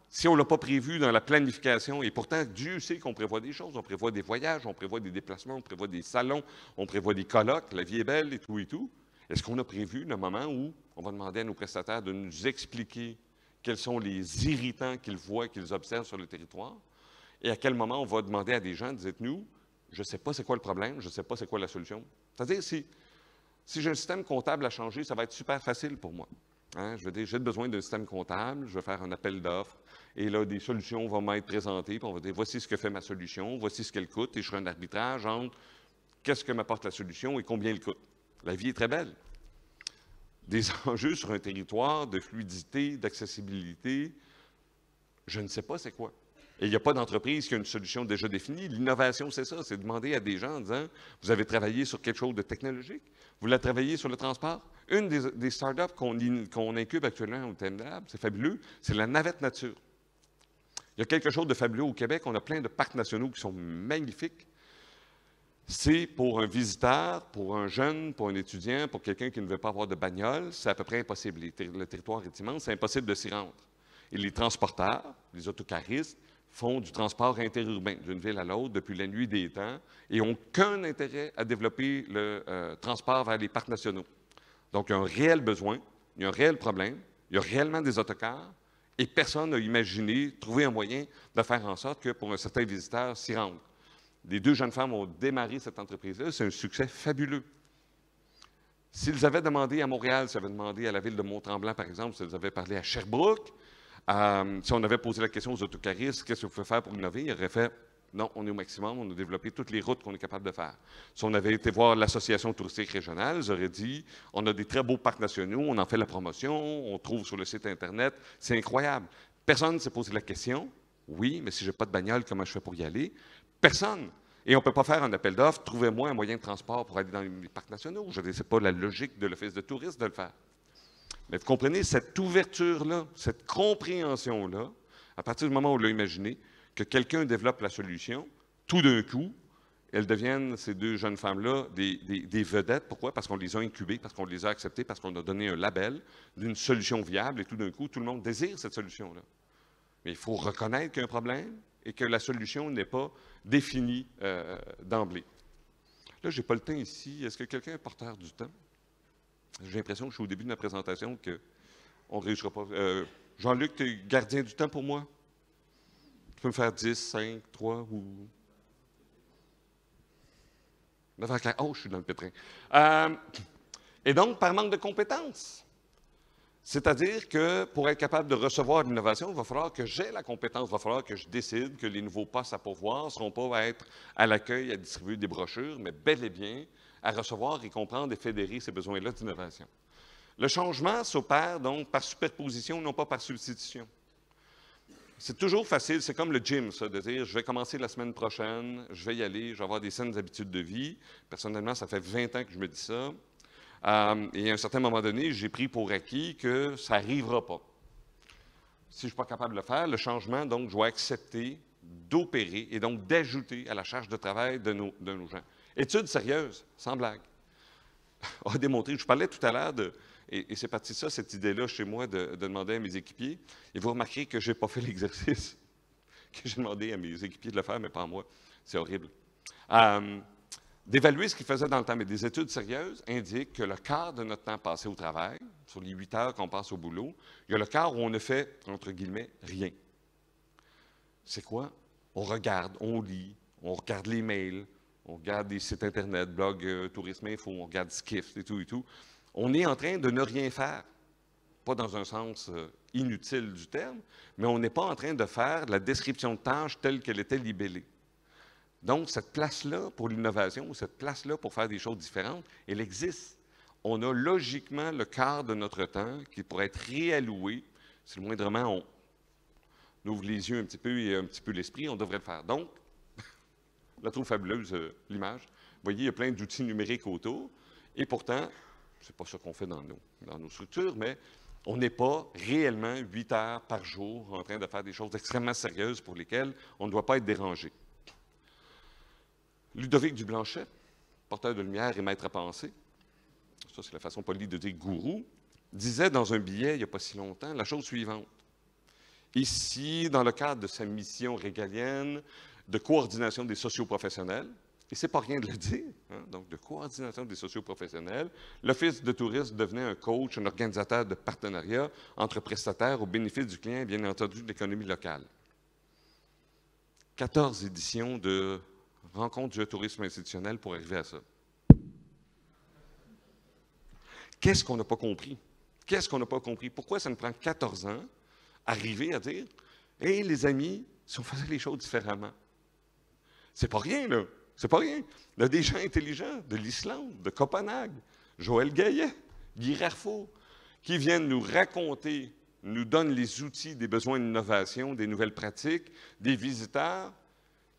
si on ne l'a pas prévu dans la planification, et pourtant Dieu sait qu'on prévoit des choses, on prévoit des voyages, on prévoit des déplacements, on prévoit des salons, on prévoit des colloques, la vie est belle et tout, est-ce qu'on a prévu le moment où on va demander à nos prestataires de nous expliquer quels sont les irritants qu'ils voient, qu'ils observent sur le territoire, et à quel moment on va demander à des gens, dites-nous, je ne sais pas c'est quoi le problème, je ne sais pas c'est quoi la solution. C'est-à-dire, si j'ai un système comptable à changer, ça va être super facile pour moi. Hein? Je veux dire, j'ai besoin d'un système comptable, je vais faire un appel d'offres, et là, des solutions vont m'être présentées, puis on va dire, voici ce que fait ma solution, voici ce qu'elle coûte, et je ferai un arbitrage entre qu'est-ce que m'apporte la solution et combien elle coûte. La vie est très belle. Des enjeux sur un territoire de fluidité, d'accessibilité, je ne sais pas c'est quoi. Et il n'y a pas d'entreprise qui a une solution déjà définie. L'innovation, c'est ça, c'est demander à des gens en disant, vous avez travaillé sur quelque chose de technologique, vous l'avez travaillé sur le transport. Une des startups qu'on incube actuellement au Thème Lab, c'est fabuleux, c'est la navette nature. Il y a quelque chose de fabuleux au Québec, on a plein de parcs nationaux qui sont magnifiques. C'est pour un visiteur, pour un jeune, pour un étudiant, pour quelqu'un qui ne veut pas avoir de bagnole, c'est à peu près impossible. Le territoire est immense, c'est impossible de s'y rendre. Et les transporteurs, les autocaristes, font du transport interurbain d'une ville à l'autre depuis la nuit des temps et n'ont aucun intérêt à développer le transport vers les parcs nationaux. Donc, il y a un réel besoin, il y a un réel problème, il y a réellement des autocars et personne n'a imaginé trouver un moyen de faire en sorte que pour un certain visiteur s'y rende. Les 2 jeunes femmes ont démarré cette entreprise-là, c'est un succès fabuleux. S'ils avaient demandé à Montréal, s'ils avaient demandé à la ville de Mont-Tremblant, par exemple, s'ils avaient parlé à Sherbrooke, si on avait posé la question aux autocaristes, qu'est-ce que vous pouvez faire pour innover, ils auraient fait non, on est au maximum, on a développé toutes les routes qu'on est capable de faire. Si on avait été voir l'association touristique régionale, ils auraient dit on a des très beaux parcs nationaux, on en fait la promotion, on trouve sur le site Internet, c'est incroyable. Personne ne s'est posé la question, oui, mais si je n'ai pas de bagnole, comment je fais pour y aller? Personne. Et on ne peut pas faire un appel d'offres, trouvez-moi un moyen de transport pour aller dans les parcs nationaux. Je ne sais pas la logique de l'Office de tourisme de le faire. Mais vous comprenez, cette ouverture-là, cette compréhension-là, à partir du moment où on l'a imaginé, que quelqu'un développe la solution, tout d'un coup, elles deviennent, ces deux jeunes femmes-là, des vedettes. Pourquoi? Parce qu'on les a incubées, parce qu'on les a acceptées, parce qu'on a donné un label d'une solution viable, et tout d'un coup, tout le monde désire cette solution-là. Mais il faut reconnaître qu'il y a un problème et que la solution n'est pas définie d'emblée. Là, je n'ai pas le temps ici. Est-ce que quelqu'un est porteur du temps? J'ai l'impression que je suis au début de ma présentation, qu'on ne réussira pas. Jean-Luc, tu es gardien du temps pour moi? Tu peux me faire 10, 5, 3 ou... 9h15. Oh, je suis dans le pétrin. Et donc, par manque de compétences. C'est-à-dire que pour être capable de recevoir l'innovation, il va falloir que j'ai la compétence, il va falloir que je décide que les nouveaux postes à pourvoir ne seront pas à être à l'accueil, à distribuer des brochures, mais bel et bien à recevoir et comprendre et fédérer ces besoins-là d'innovation. Le changement s'opère donc par superposition, non pas par substitution. C'est toujours facile, c'est comme le gym, ça, de dire je vais commencer la semaine prochaine, je vais y aller, je vais avoir des saines habitudes de vie. Personnellement, ça fait 20 ans que je me dis ça. Et à un certain moment donné, j'ai pris pour acquis que ça n'arrivera pas. Si je ne suis pas capable de le faire, le changement, donc, je dois accepter d'opérer et donc d'ajouter à la charge de travail de nos gens. Étude sérieuse, sans blague, a démontré, je parlais tout à l'heure de... Et c'est parti de ça, cette idée-là chez moi, de demander à mes équipiers. Et vous remarquerez que je n'ai pas fait l'exercice que j'ai demandé à mes équipiers de le faire, mais pas à moi. C'est horrible. D'évaluer ce qu'ils faisaient dans le temps. Mais des études sérieuses indiquent que le quart de notre temps passé au travail, sur les 8 heures qu'on passe au boulot, il y a le quart où on ne fait, entre guillemets, rien. C'est quoi? On regarde, on lit, on regarde les mails, on regarde des sites Internet, blog, Tourisme Info, on regarde Skift et tout et tout. On est en train de ne rien faire. Pas dans un sens inutile du terme, mais on n'est pas en train de faire la description de tâches telle qu'elle était libellée. Donc, cette place-là pour l'innovation, ou cette place-là pour faire des choses différentes, elle existe. On a logiquement le quart de notre temps qui pourrait être réalloué. Si le moindrement on ouvre les yeux un petit peu et un petit peu l'esprit, on devrait le faire. Donc, je la trouve fabuleuse, l'image. Vous voyez, il y a plein d'outils numériques autour, et pourtant, c'est pas ça qu'on fait dans nos structures, mais on n'est pas réellement 8 heures par jour en train de faire des choses extrêmement sérieuses pour lesquelles on ne doit pas être dérangé. Ludovic Dublanchet, porteur de lumière et maître à penser, ça c'est la façon polie de dire gourou, disait dans un billet il n'y a pas si longtemps la chose suivante. Ici, dans le cadre de sa mission régalienne de coordination des socioprofessionnels, et c'est pas rien de le dire, hein, donc de coordination des socioprofessionnels, l'Office de tourisme devenait un coach, un organisateur de partenariat entre prestataires au bénéfice du client et bien entendu de l'économie locale. 14 éditions de rencontres du tourisme institutionnel pour arriver à ça. Qu'est-ce qu'on n'a pas compris? Qu'est-ce qu'on n'a pas compris? Pourquoi ça nous prend 14 ans arriver à dire « Hey, les amis, si on faisait les choses différemment? » C'est pas rien, là. C'est pas rien. Il y a des gens intelligents de l'Islande, de Copenhague, Joël Gaillet, Guy Rarfaud, qui viennent nous raconter, nous donnent les outils des besoins d'innovation, des nouvelles pratiques, des visiteurs.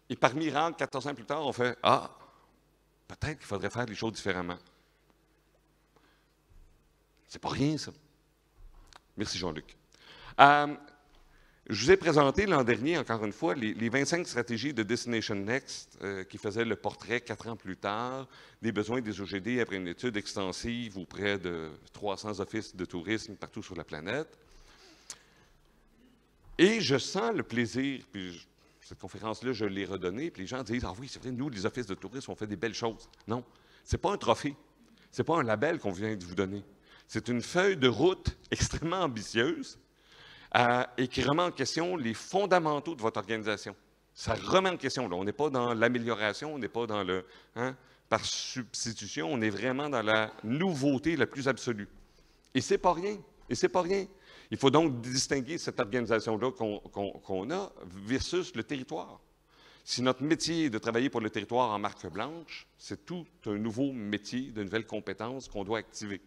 Et parmi eux, 14 ans plus tard, on fait « Ah, peut-être qu'il faudrait faire les choses différemment. » C'est pas rien, ça. Merci, Jean-Luc. Je vous ai présenté l'an dernier, encore une fois, les 25 stratégies de Destination Next qui faisaient le portrait 4 ans plus tard des besoins des OGD après une étude extensive auprès de 300 offices de tourisme partout sur la planète. Et je sens le plaisir, puis cette conférence-là, je l'ai redonnée, puis les gens disent « Ah oui, c'est vrai, nous, les offices de tourisme, on fait des belles choses. » Non, ce n'est pas un trophée, ce n'est pas un label qu'on vient de vous donner. C'est une feuille de route extrêmement ambitieuse et qui remet en question les fondamentaux de votre organisation. Ça remet en question. Là. On n'est pas dans l'amélioration, on n'est pas dans le par substitution, on est vraiment dans la nouveauté la plus absolue. Et c'est pas rien. Et c'est pas rien. Il faut donc distinguer cette organisation-là qu'on a versus le territoire. Si notre métier est de travailler pour le territoire en marque blanche, c'est tout un nouveau métier, de nouvelles compétences qu'on doit activer.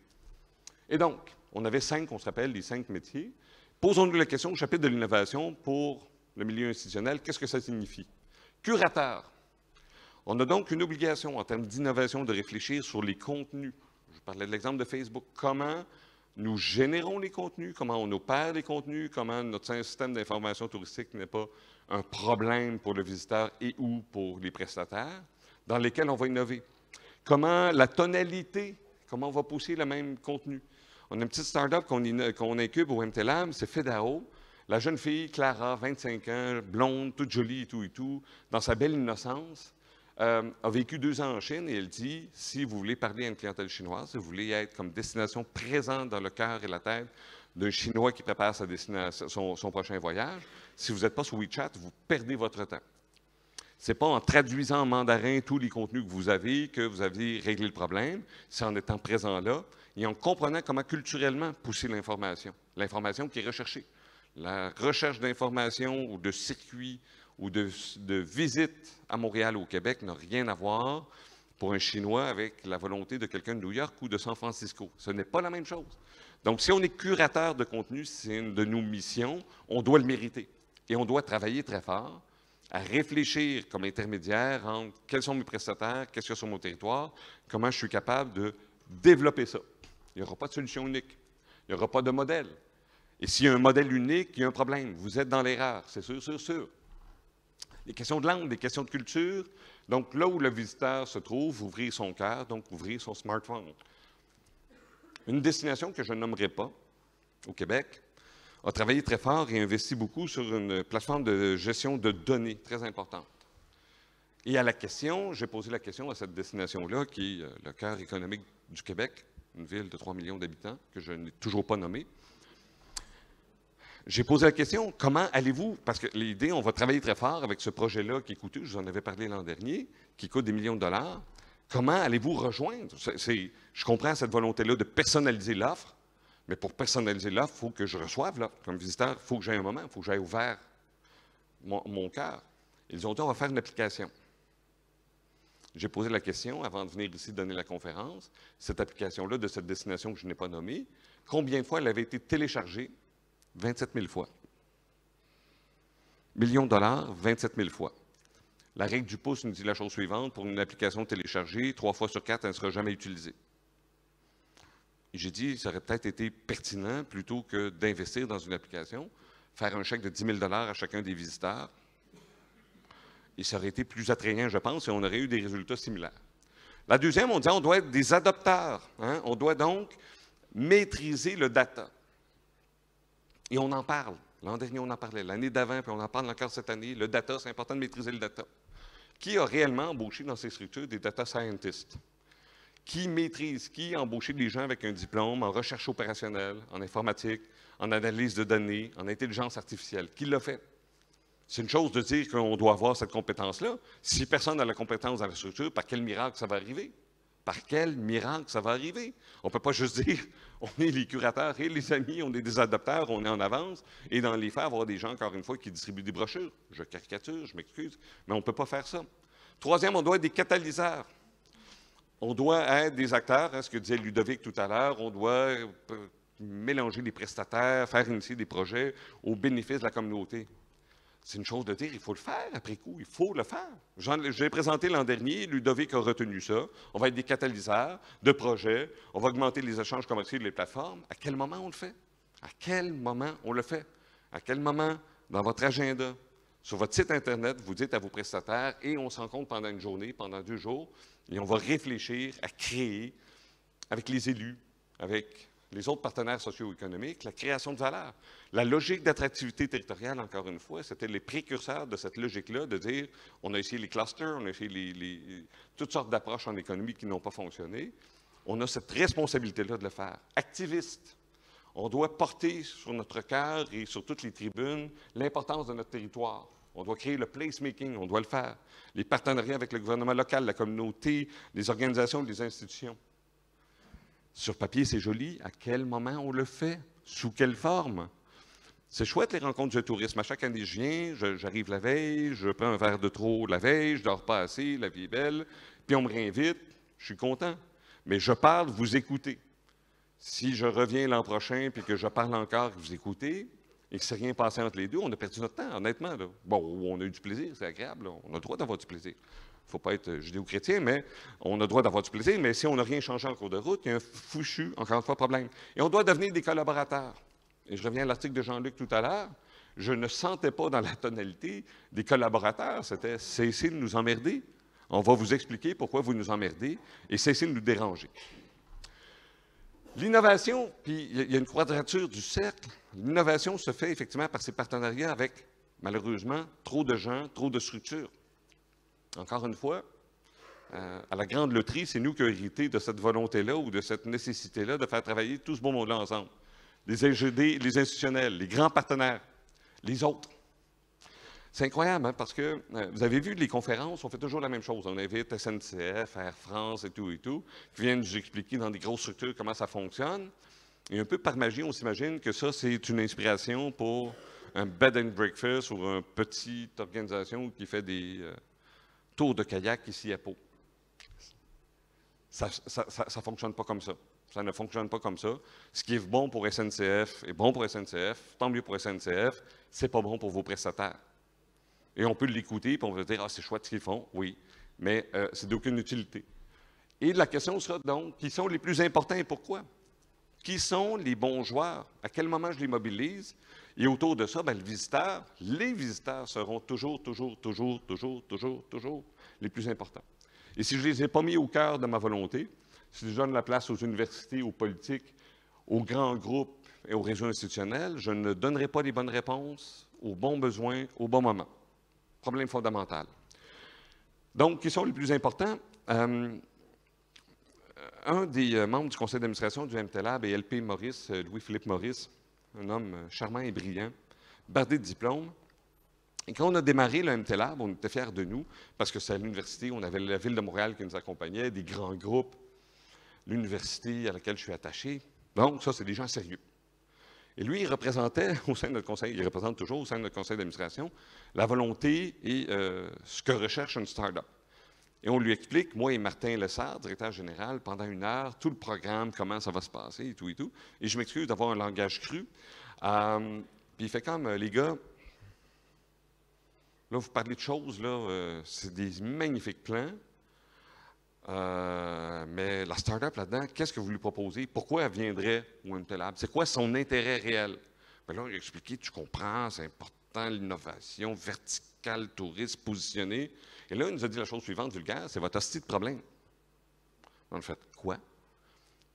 Et donc, on avait 5, on se rappelle, les 5 métiers. Posons-nous la question au chapitre de l'innovation pour le milieu institutionnel. Qu'est-ce que ça signifie? Curateur. On a donc une obligation en termes d'innovation de réfléchir sur les contenus. Je parlais de l'exemple de Facebook. Comment nous générons les contenus, comment on opère les contenus, comment notre système d'information touristique n'est pas un problème pour le visiteur et ou pour les prestataires. dans lesquels on va innover. Comment la tonalité, comment on va pousser le même contenu. On a une petite start-up qu'on incube au MTLab, c'est Fedao. La jeune fille, Clara, 25 ans, blonde, toute jolie et tout, dans sa belle innocence, a vécu 2 ans en Chine et elle dit, si vous voulez parler à une clientèle chinoise, si vous voulez être comme destination présente dans le cœur et la tête d'un Chinois qui prépare son prochain voyage, si vous n'êtes pas sur WeChat, vous perdez votre temps. Ce n'est pas en traduisant en mandarin tous les contenus que vous avez réglé le problème, c'est en étant présent là et en comprenant comment culturellement pousser l'information qui est recherchée. La recherche d'informations ou de circuits ou de visites à Montréal ou au Québec n'a rien à voir pour un Chinois avec la volonté de quelqu'un de New York ou de San Francisco. Ce n'est pas la même chose. Donc, si on est curateur de contenu, c'est une de nos missions, on doit le mériter. Et on doit travailler très fort à réfléchir comme intermédiaire entre quels sont mes prestataires, qu'est-ce qu'il y a sur mon territoire, comment je suis capable de développer ça. Il n'y aura pas de solution unique. Il n'y aura pas de modèle. Et s'il y a un modèle unique, il y a un problème. Vous êtes dans l'erreur, c'est sûr, sûr, sûr. Les questions de langue, des questions de culture. Donc, là où le visiteur se trouve, ouvrir son cœur, donc ouvrir son smartphone. Une destination que je ne nommerai pas, au Québec, a travaillé très fort et investi beaucoup sur une plateforme de gestion de données très importante. Et j'ai posé la question à cette destination-là, qui est le cœur économique du Québec, une ville de 3 millions d'habitants, que je n'ai toujours pas nommée. J'ai posé la question, comment allez-vous, parce que l'idée, on va travailler très fort avec ce projet-là qui est coûteux, je vous en avais parlé l'an dernier, qui coûte des millions de dollars. Comment allez-vous rejoindre? Je comprends cette volonté-là de personnaliser l'offre, mais pour personnaliser l'offre, il faut que je reçoive l'offre. Comme visiteur, il faut que j'aie un moment, il faut que j'aie ouvert mon cœur. Ils ont dit, on va faire une application. J'ai posé la question, avant de venir ici donner la conférence, cette application-là de cette destination que je n'ai pas nommée, combien de fois elle avait été téléchargée? 27 000 fois. Millions de dollars, 27 000 fois. La règle du pouce nous dit la chose suivante, pour une application téléchargée, 3 fois sur 4, elle ne sera jamais utilisée. J'ai dit, ça aurait peut-être été pertinent, plutôt que d'investir dans une application, faire un chèque de 10 000 à chacun des visiteurs, et ça aurait été plus attrayant, je pense, et on aurait eu des résultats similaires. La deuxième, on dit, on doit être des adopteurs. Hein? On doit donc maîtriser le data. Et on en parle. L'an dernier, on en parlait. L'année d'avant, puis on en parle encore cette année. Le data, c'est important de maîtriser le data. Qui a réellement embauché dans ces structures des data scientists? Qui a embauché des gens avec un diplôme en recherche opérationnelle, en informatique, en analyse de données, en intelligence artificielle? Qui l'a fait? C'est une chose de dire qu'on doit avoir cette compétence-là. Si personne n'a la compétence dans la structure, par quel miracle ça va arriver? Par quel miracle ça va arriver? On ne peut pas juste dire, on est les curateurs et les amis, on est des adopteurs, on est en avance, et dans les faits, avoir des gens, encore une fois, qui distribuent des brochures. Je caricature, je m'excuse, mais on ne peut pas faire ça. Troisième, on doit être des catalyseurs. On doit être des acteurs, hein, ce que disait Ludovic tout à l'heure, on doit mélanger les prestataires, faire initier des projets au bénéfice de la communauté. C'est une chose de dire, il faut le faire après coup, il faut le faire. J'ai présenté l'an dernier, Ludovic a retenu ça. On va être des catalyseurs de projets, on va augmenter les échanges commerciaux et les plateformes. À quel moment on le fait? À quel moment on le fait? À quel moment, dans votre agenda, sur votre site Internet, vous dites à vos prestataires, et on se rencontre pendant une journée, pendant 2 jours, et on va réfléchir à créer, avec les élus, avec les autres partenaires socio-économiques, la création de valeur. La logique d'attractivité territoriale, encore une fois, c'était les précurseurs de cette logique-là, de dire, on a essayé les clusters, on a essayé toutes sortes d'approches en économie qui n'ont pas fonctionné. On a cette responsabilité-là de le faire. Activiste, on doit porter sur notre cœur et sur toutes les tribunes l'importance de notre territoire. On doit créer le placemaking, on doit le faire. Les partenariats avec le gouvernement local, la communauté, les organisations, les institutions. Sur papier, c'est joli. À quel moment on le fait? Sous quelle forme? C'est chouette, les rencontres de tourisme. À chaque année, je viens, j'arrive la veille, je prends un verre de trop la veille, je ne dors pas assez, la vie est belle, puis on me réinvite, je suis content. Mais je parle, vous écoutez. Si je reviens l'an prochain puis que je parle encore et que vous écoutez, et que c'est rien passé entre les deux, on a perdu notre temps, honnêtement. Là. Bon, on a eu du plaisir, c'est agréable, là. On a le droit d'avoir du plaisir. Il ne faut pas être judéo-chrétien, mais on a le droit d'avoir du plaisir. Mais si on n'a rien changé en cours de route, il y a un fichu, encore une fois, problème. Et on doit devenir des collaborateurs. Et je reviens à l'article de Jean-Luc tout à l'heure. Je ne sentais pas dans la tonalité des collaborateurs. C'était cesser de nous emmerder. On va vous expliquer pourquoi vous nous emmerdez et cessez de nous déranger. L'innovation, puis il y a une quadrature du cercle, l'innovation se fait effectivement par ces partenariats avec, malheureusement, trop de gens, trop de structures. Encore une fois, à la grande loterie, c'est nous qui avons hérité de cette volonté-là ou de cette nécessité-là de faire travailler tout ce beau monde-là ensemble. Les ingénieurs, les institutionnels, les grands partenaires, les autres. C'est incroyable, hein, parce que vous avez vu les conférences, on fait toujours la même chose. On invite SNCF, Air France et tout, qui viennent nous expliquer dans des grosses structures comment ça fonctionne. Et un peu par magie, on s'imagine que ça, c'est une inspiration pour un bed and breakfast ou une petite organisation qui fait des tours de kayak ici à Pau. Ça ne fonctionne pas comme ça. Ça ne fonctionne pas comme ça. Ce qui est bon pour SNCF est bon pour SNCF, tant mieux pour SNCF, c'est pas bon pour vos prestataires. Et on peut l'écouter, puis on va dire « Ah, c'est chouette ce qu'ils font, oui, mais c'est d'aucune utilité. » Et la question sera donc, qui sont les plus importants et pourquoi? Qui sont les bons joueurs? À quel moment je les mobilise? Et autour de ça, bien, les visiteurs seront toujours les plus importants. Et si je ne les ai pas mis au cœur de ma volonté, si je donne la place aux universités, aux politiques, aux grands groupes et aux réseaux institutionnels, je ne donnerai pas les bonnes réponses aux bons besoins au bon moment. Problème fondamental. Donc, qui sont les plus importants? Un des membres du conseil d'administration du MTLab est LP Maurice, Louis-Philippe Maurice, un homme charmant et brillant, bardé de diplômes. Et quand on a démarré le MTLab, on était fiers de nous, parce que c'est à l'université, on avait la Ville de Montréal qui nous accompagnait, des grands groupes, l'université à laquelle je suis attaché. Donc, ça, c'est des gens sérieux. Et lui, il représentait au sein de notre conseil, il représente toujours au sein de notre conseil d'administration, la volonté et ce que recherche une start-up. Et on lui explique, moi et Martin Lessard, directeur général, pendant 1 heure, tout le programme, comment ça va se passer et tout. Et je m'excuse d'avoir un langage cru. Puis il fait comme, les gars, là, vous parlez de choses, là, c'est des magnifiques plans. Mais la start-up là-dedans, qu'est-ce que vous lui proposez? Pourquoi elle viendrait au MTLab? C'est quoi son intérêt réel? Bien là, il a expliqué, tu comprends, c'est important, l'innovation verticale, touriste, positionné. Et là, il nous a dit la chose suivante, vulgaire, c'est votre hostie de problème. On a fait, quoi?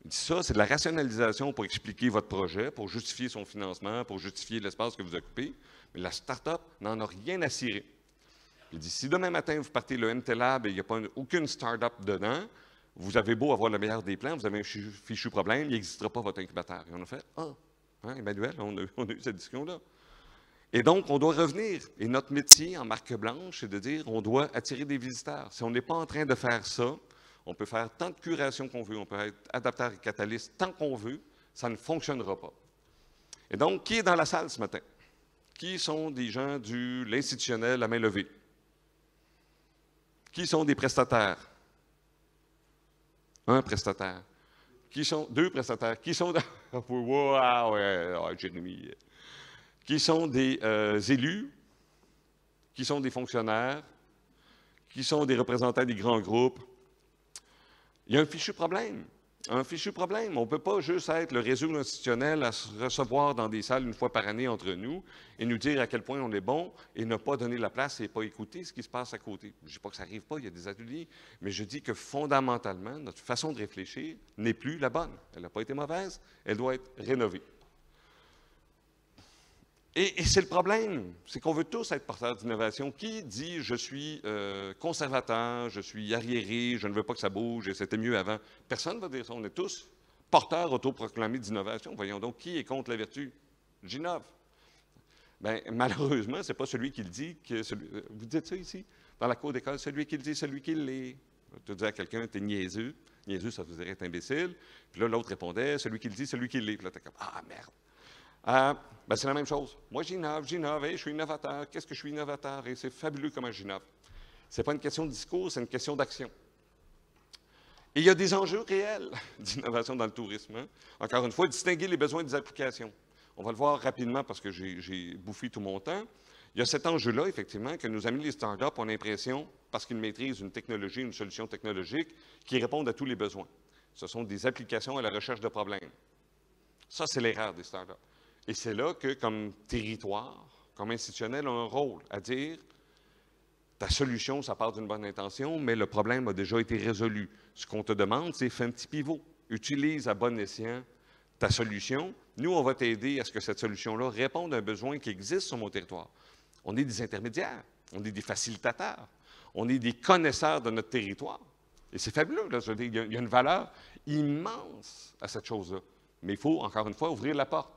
Il dit ça, c'est de la rationalisation pour expliquer votre projet, pour justifier son financement, pour justifier l'espace que vous occupez. Mais la start-up n'en a rien à cirer. Il dit, si demain matin, vous partez le MTLab et il n'y a pas aucune start-up dedans, vous avez beau avoir le meilleur des plans, vous avez un fichu problème, il n'existera pas votre incubateur. Et on a fait, hein, Emmanuel, on a eu cette discussion-là. Et donc, on doit revenir. Et notre métier en marque blanche, c'est de dire, on doit attirer des visiteurs. Si on n'est pas en train de faire ça, on peut faire tant de curation qu'on veut, on peut être adaptateur et catalyste tant qu'on veut, ça ne fonctionnera pas. Et donc, qui est dans la salle ce matin? Qui sont des gens de l'institutionnel à main levée? Qui sont des prestataires? Un prestataire. Qui sont 2 prestataires? Qui sont... Jérémy. Qui sont des élus? Qui sont des fonctionnaires? Qui sont des représentants des grands groupes? Il y a un fichu problème. Un fichu problème. On ne peut pas juste être le réseau institutionnel à se recevoir dans des salles 1 fois par année entre nous et nous dire à quel point on est bon et ne pas donner la place et ne pas écouter ce qui se passe à côté. Je ne dis pas que ça n'arrive pas, il y a des ateliers, mais je dis que fondamentalement, notre façon de réfléchir n'est plus la bonne. Elle n'a pas été mauvaise, elle doit être rénovée. Et c'est le problème, c'est qu'on veut tous être porteurs d'innovation. Qui dit « je suis conservateur, je suis arriéré, je ne veux pas que ça bouge et c'était mieux avant ». Personne ne va dire ça. On est tous porteurs autoproclamés d'innovation. Voyons donc, qui est contre la vertu? J'innove. Bien, malheureusement, ce n'est pas celui qui le dit. Vous dites ça ici, dans la cour d'école, celui qui le dit, celui qui l'est. Tu dis à quelqu'un, t'es niaiseux. Niaiseux, ça veut dire être imbécile. Puis là, l'autre répondait, celui qui le dit, celui qui l'est. Puis là, t'es comme, ah merde. Ben c'est la même chose. Moi, j'innove, je suis innovateur. Qu'est-ce que je suis innovateur? Et c'est fabuleux comment j'innove. Ce n'est pas une question de discours, c'est une question d'action. Et il y a des enjeux réels d'innovation dans le tourisme. Hein? Encore une fois, distinguer les besoins des applications. On va le voir rapidement parce que j'ai bouffé tout mon temps. Il y a cet enjeu-là, effectivement, que nos amis les startups ont l'impression, parce qu'ils maîtrisent une technologie, une solution technologique, qui répondent à tous les besoins. Ce sont des applications à la recherche de problèmes. Ça, c'est l'erreur des startups. Et c'est là que, comme territoire, comme institutionnel, on a un rôle à dire Ta solution, ça part d'une bonne intention, mais le problème a déjà été résolu. Ce qu'on te demande, c'est fais un petit pivot. Utilise à bon escient ta solution. Nous, on va t'aider à ce que cette solution-là réponde à un besoin qui existe sur mon territoire. On est des intermédiaires, on est des facilitateurs, on est des connaisseurs de notre territoire. Et c'est fabuleux, là, je veux dire, il y a une valeur immense à cette chose-là. Mais il faut, encore une fois, ouvrir la porte.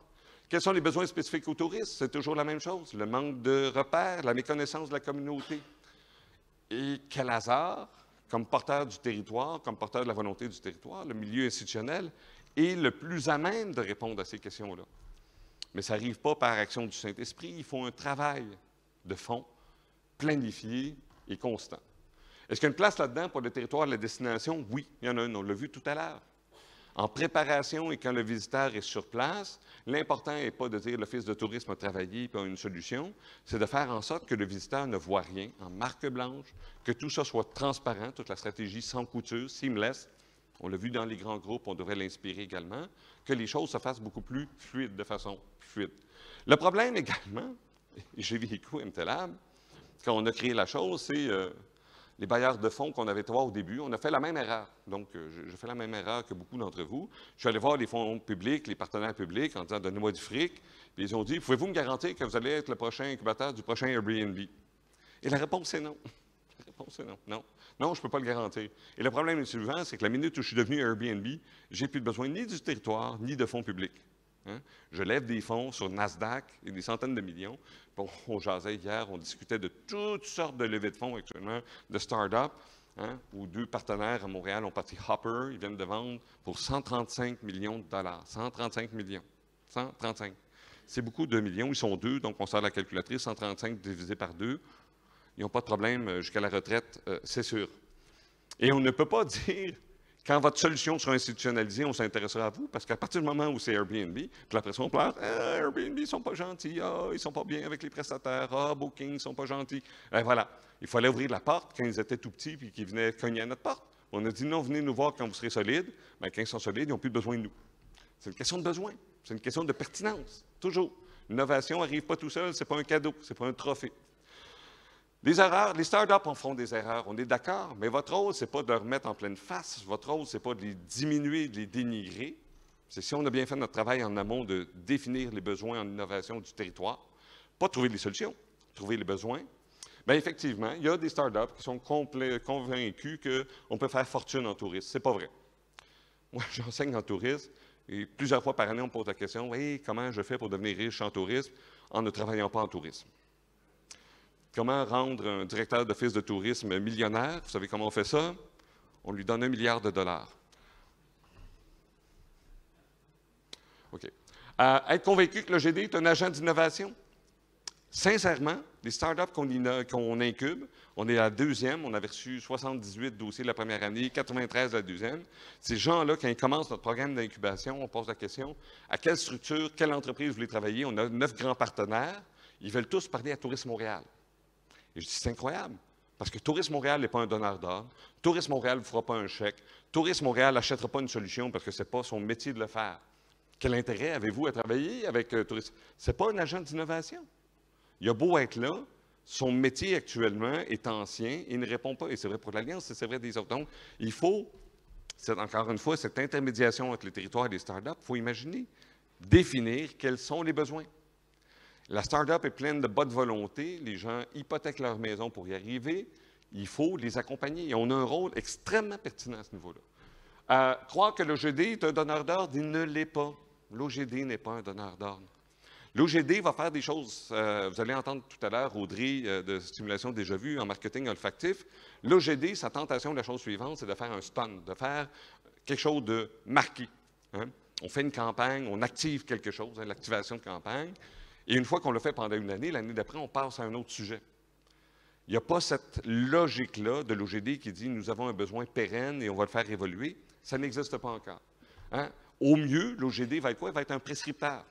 Quels sont les besoins spécifiques aux touristes? C'est toujours la même chose. Le manque de repères, la méconnaissance de la communauté. Et quel hasard, comme porteur du territoire, comme porteur de la volonté du territoire, le milieu institutionnel est le plus à même de répondre à ces questions-là. Mais ça n'arrive pas par action du Saint-Esprit. Il faut un travail de fond, planifié et constant. Est-ce qu'il y a une place là-dedans pour le territoire de la destination? Oui, il y en a une, on l'a vu tout à l'heure. En préparation et quand le visiteur est sur place, l'important n'est pas de dire l'Office de tourisme a travaillé et a une solution, c'est de faire en sorte que le visiteur ne voit rien en marque blanche, que tout ça soit transparent, toute la stratégie sans couture, seamless. On l'a vu dans les grands groupes, on devrait l'inspirer également, que les choses se fassent beaucoup plus fluides, de façon fluide. Le problème également, et j'ai vécu MTLab, quand on a créé la chose, c'est les bailleurs de fonds qu'on avait été voir au début. On a fait la même erreur. Donc, j'ai fait la même erreur que beaucoup d'entre vous. Je suis allé voir les fonds publics, les partenaires publics, en disant « Donnez-moi du fric ». Puis ils ont dit « Pouvez-vous me garantir que vous allez être le prochain incubateur du prochain Airbnb ?» Et la réponse est non. La réponse est non. Non. Non, je ne peux pas le garantir. Et le problème suivant, c'est que la minute où je suis devenu Airbnb, j'ai plus besoin ni du territoire, ni de fonds publics. Hein? Je lève des fonds sur Nasdaq et des centaines de millions. Bon, on jasait hier, on discutait de toutes sortes de levées de fonds actuellement, de start-up, hein, où deux partenaires à Montréal ont parti Hopper, ils viennent de vendre pour 135 millions de dollars. 135 millions. 135. C'est beaucoup, 2 millions. Ils sont deux, donc on sort la calculatrice, 135 divisé par 2. Ils n'ont pas de problème jusqu'à la retraite, c'est sûr. Et on ne peut pas dire, quand votre solution sera institutionnalisée, on s'intéressera à vous, parce qu'à partir du moment où c'est Airbnb, puis après ça, on pleure, Airbnb, ils ne sont pas gentils, ils ne sont pas bien avec les prestataires, Booking, ils ne sont pas gentils. Et voilà. Il fallait ouvrir la porte quand ils étaient tout petits, puis qu'ils venaient cogner à notre porte. On a dit, non, venez nous voir quand vous serez solides. Bien, quand ils sont solides, ils n'ont plus besoin de nous. C'est une question de besoin. C'est une question de pertinence, toujours. L'innovation n'arrive pas tout seul, ce n'est pas un cadeau, ce n'est pas un trophée. Les erreurs, les startups en font des erreurs, on est d'accord, mais votre rôle, ce n'est pas de leur mettre en pleine face, votre rôle, ce n'est pas de les diminuer, de les dénigrer. C'est si on a bien fait notre travail en amont de définir les besoins en innovation du territoire, pas trouver les solutions, trouver les besoins. Bien, effectivement, il y a des startups qui sont convaincus qu'on peut faire fortune en tourisme. Ce n'est pas vrai. Moi, j'enseigne en tourisme et plusieurs fois par année, on me pose la question, hey, comment je fais pour devenir riche en tourisme en ne travaillant pas en tourisme? Comment rendre un directeur d'office de tourisme millionnaire? Vous savez comment on fait ça? On lui donne $1 milliard. OK. Être convaincu que le GD est un agent d'innovation? Sincèrement, les startups qu'on incube, on est à la deuxième, on avait reçu 78 dossiers la première année, 93 la deuxième. Ces gens-là, quand ils commencent notre programme d'incubation, on pose la question, à quelle structure, quelle entreprise vous voulez travailler? On a 9 grands partenaires, ils veulent tous parler à Tourisme Montréal. Et je dis, c'est incroyable, parce que Tourisme Montréal n'est pas un donneur d'ordre. Tourisme Montréal ne vous fera pas un chèque. Tourisme Montréal n'achètera pas une solution parce que ce n'est pas son métier de le faire. Quel intérêt avez-vous à travailler avec Tourisme? Ce n'est pas un agent d'innovation. Il a beau être là, son métier actuellement est ancien et il ne répond pas. Et c'est vrai pour l'Alliance, c'est vrai des autres. Donc, il faut, encore une fois, cette intermédiation entre les territoires et les startups, il faut imaginer, définir quels sont les besoins. La start-up est pleine de bonne volonté. Les gens hypothèquent leur maison pour y arriver. Il faut les accompagner. Et on a un rôle extrêmement pertinent à ce niveau-là. Croire que l'OGD est un donneur d'ordre, il ne l'est pas. L'OGD n'est pas un donneur d'ordre. L'OGD va faire des choses. Vous allez entendre tout à l'heure Audrey de Stimulation Déjà Vu en marketing olfactif. L'OGD, sa tentation de la chose suivante, c'est de faire un stun, de faire quelque chose de marqué. Hein? On fait une campagne, on active quelque chose, hein, l'activation de campagne. Et une fois qu'on l'a fait pendant une année, l'année d'après, on passe à un autre sujet. Il n'y a pas cette logique-là de l'OGD qui dit « nous avons un besoin pérenne et on va le faire évoluer ». Ça n'existe pas encore. Hein? Au mieux, l'OGD va être quoi? Il va être un prescripteur.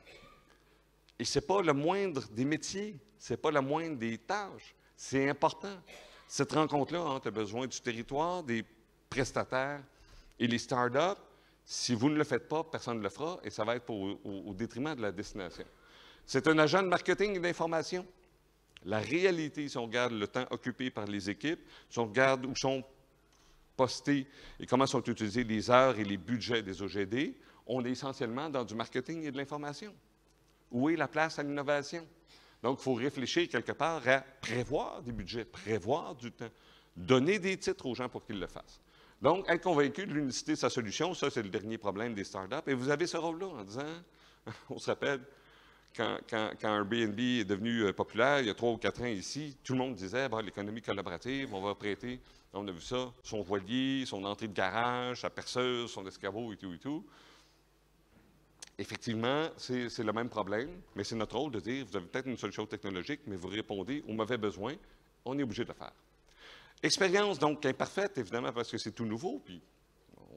Et ce n'est pas le moindre des métiers, ce n'est pas la moindre des tâches. C'est important. Cette rencontre-là entre le besoin du territoire, des prestataires et les start-up, si vous ne le faites pas, personne ne le fera et ça va être au détriment de la destination. C'est un agent de marketing et d'information. La réalité, si on regarde le temps occupé par les équipes, si on regarde où sont postés et comment sont utilisées les heures et les budgets des OGD, on est essentiellement dans du marketing et de l'information. Où est la place à l'innovation? Donc, il faut réfléchir quelque part à prévoir des budgets, prévoir du temps, donner des titres aux gens pour qu'ils le fassent. Donc, être convaincu de l'unicité de sa solution, ça, c'est le dernier problème des startups. Et vous avez ce rôle-là en disant, on se rappelle, quand Airbnb est devenu populaire, il y a 3 ou 4 ans ici, tout le monde disait, bon, l'économie collaborative, on va prêter, on a vu ça, son voilier, son entrée de garage, sa perceuse, son escabeau et tout et tout. Effectivement, c'est le même problème, mais c'est notre rôle de dire, vous avez peut-être une solution technologique, mais vous répondez aux mauvais besoins, on est obligé de le faire. Expérience, donc, imparfaite, évidemment, parce que c'est tout nouveau, puis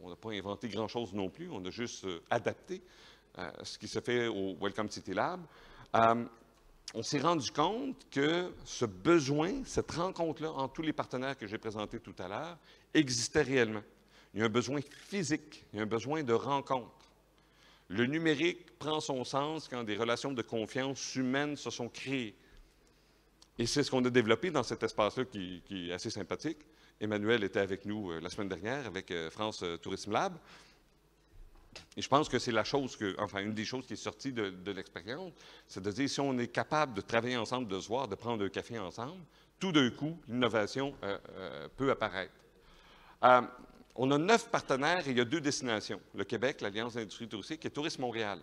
on n'a pas inventé grand-chose non plus, on a juste adapté ce qui se fait au Welcome City Lab. On s'est rendu compte que ce besoin, cette rencontre-là, entre tous les partenaires que j'ai présentés tout à l'heure, existait réellement. Il y a un besoin physique, il y a un besoin de rencontre. Le numérique prend son sens quand des relations de confiance humaine se sont créées. Et c'est ce qu'on a développé dans cet espace-là qui est assez sympathique. Emmanuel était avec nous la semaine dernière avec France Tourisme Lab. Et je pense que c'est la chose enfin, une des choses qui est sortie de l'expérience, c'est de dire si on est capable de travailler ensemble, de se voir, de prendre un café ensemble, tout d'un coup, l'innovation peut apparaître. On a 9 partenaires et il y a 2 destinations. Le Québec, l'Alliance d'industrie touristique et Tourisme Montréal.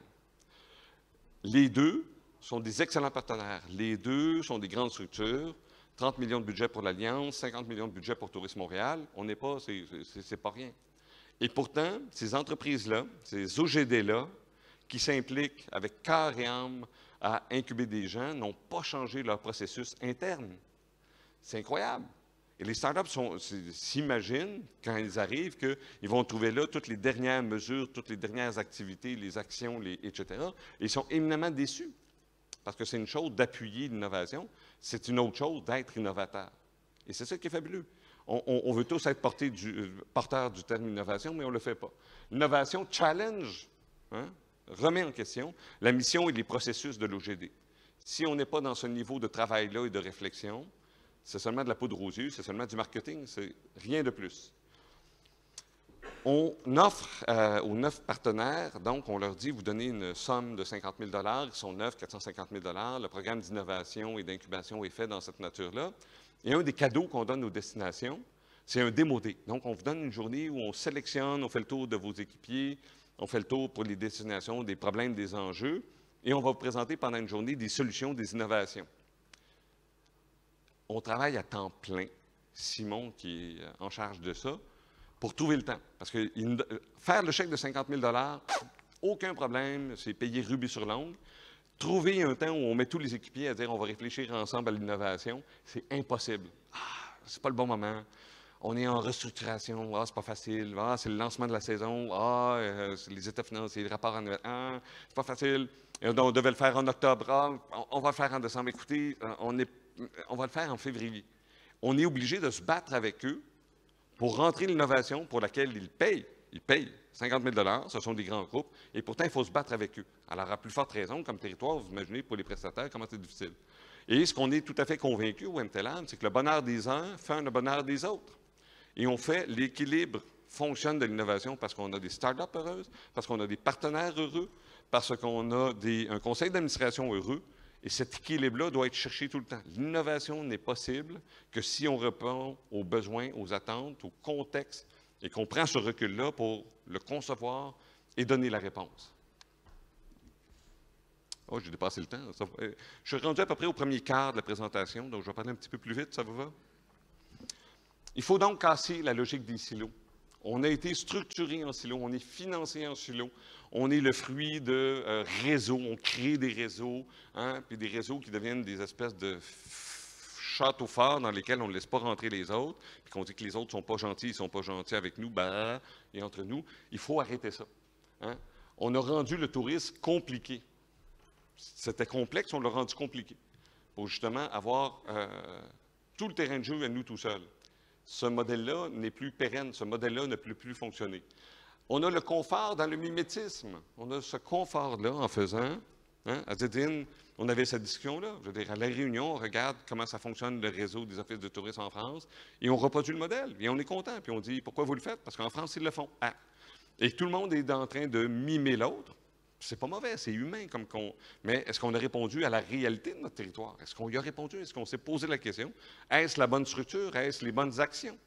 Les 2 sont des excellents partenaires. Les 2 sont des grandes structures. 30 millions de budget pour l'Alliance, 50 millions de budget pour Tourisme Montréal. On n'est pas, c'est pas rien. Et pourtant, ces entreprises-là, ces OGD-là, qui s'impliquent avec cœur et âme à incuber des gens, n'ont pas changé leur processus interne. C'est incroyable. Et les startups s'imaginent, quand ils arrivent, qu'ils vont trouver là toutes les dernières mesures, toutes les dernières activités, les actions, etc. Et ils sont éminemment déçus. Parce que c'est une chose d'appuyer l'innovation, c'est une autre chose d'être innovateur. Et c'est ça qui est fabuleux. On veut tous être porteurs du terme innovation, mais on ne le fait pas. L'innovation challenge, remet en question la mission et les processus de l'OGD. Si on n'est pas dans ce niveau de travail-là et de réflexion, c'est seulement de la poudre aux yeux, c'est seulement du marketing, c'est rien de plus. On offre aux 9 partenaires, donc on leur dit, vous donnez une somme de 50 000 ils sont 9, 450 000 le programme d'innovation et d'incubation est fait dans cette nature-là. Et un des cadeaux qu'on donne aux destinations, c'est un démo day. Donc, on vous donne une journée où on sélectionne, on fait le tour de vos équipiers, on fait le tour pour les destinations, des problèmes, des enjeux, et on va vous présenter pendant une journée des solutions, des innovations. On travaille à temps plein, Simon qui est en charge de ça, pour trouver le temps. Parce que faire le chèque de 50 000 aucun problème, c'est payé rubis sur l'ongle. Trouver un temps où on met tous les équipiers à dire on va réfléchir ensemble à l'innovation, c'est impossible. C'est pas le bon moment. On est en restructuration. C'est pas facile. C'est le lancement de la saison. C'est les états financiers, le rapport annuel. C'est pas facile. On devait le faire en octobre. On va le faire en décembre. Écoutez, on va le faire en février. On est obligé de se battre avec eux pour rentrer l'innovation pour laquelle ils payent. Ils payent 50 000 ce sont des grands groupes, et pourtant, il faut se battre avec eux. Alors, à plus forte raison, comme territoire, vous imaginez, pour les prestataires, comment c'est difficile. Et ce qu'on est tout à fait convaincu au MTLab, c'est que le bonheur des uns fait le bonheur des autres. Et on fait l'équilibre fonctionne de l'innovation parce qu'on a des startups heureuses, parce qu'on a des partenaires heureux, parce qu'on a un conseil d'administration heureux, et cet équilibre-là doit être cherché tout le temps. L'innovation n'est possible que si on répond aux besoins, aux attentes, au contexte, et qu'on prend ce recul-là pour le concevoir et donner la réponse. Oh, j'ai dépassé le temps. Je suis rendu à peu près au premier quart de la présentation, donc je vais parler un petit peu plus vite, ça vous va? Il faut donc casser la logique des silos. On a été structuré en silos, on est financé en silos, on est le fruit de réseaux, on crée des réseaux, puis des réseaux qui deviennent des espèces de châteaux forts dans lesquels on ne laisse pas rentrer les autres, puis qu'on dit que les autres ne sont pas gentils, ils ne sont pas gentils avec nous, et entre nous. Il faut arrêter ça. On a rendu le tourisme compliqué. C'était complexe, on l'a rendu compliqué, pour justement avoir tout le terrain de jeu à nous tout seuls. Ce modèle-là n'est plus pérenne, ce modèle-là ne peut plus fonctionner. On a le confort dans le mimétisme. On a ce confort-là en faisant Hein? À Zedine, on avait cette discussion-là. Je veux dire, à la Réunion, on regarde comment ça fonctionne le réseau des offices de tourisme en France, et on reproduit le modèle, et on est content. Puis on dit, pourquoi vous le faites? Parce qu'en France, ils le font. Ah. Et tout le monde est en train de mimer l'autre. C'est pas mauvais, c'est humain comme qu'on. Mais est-ce qu'on a répondu à la réalité de notre territoire? Est-ce qu'on y a répondu? Est-ce qu'on s'est posé la question? Est-ce la bonne structure? Est-ce les bonnes actions?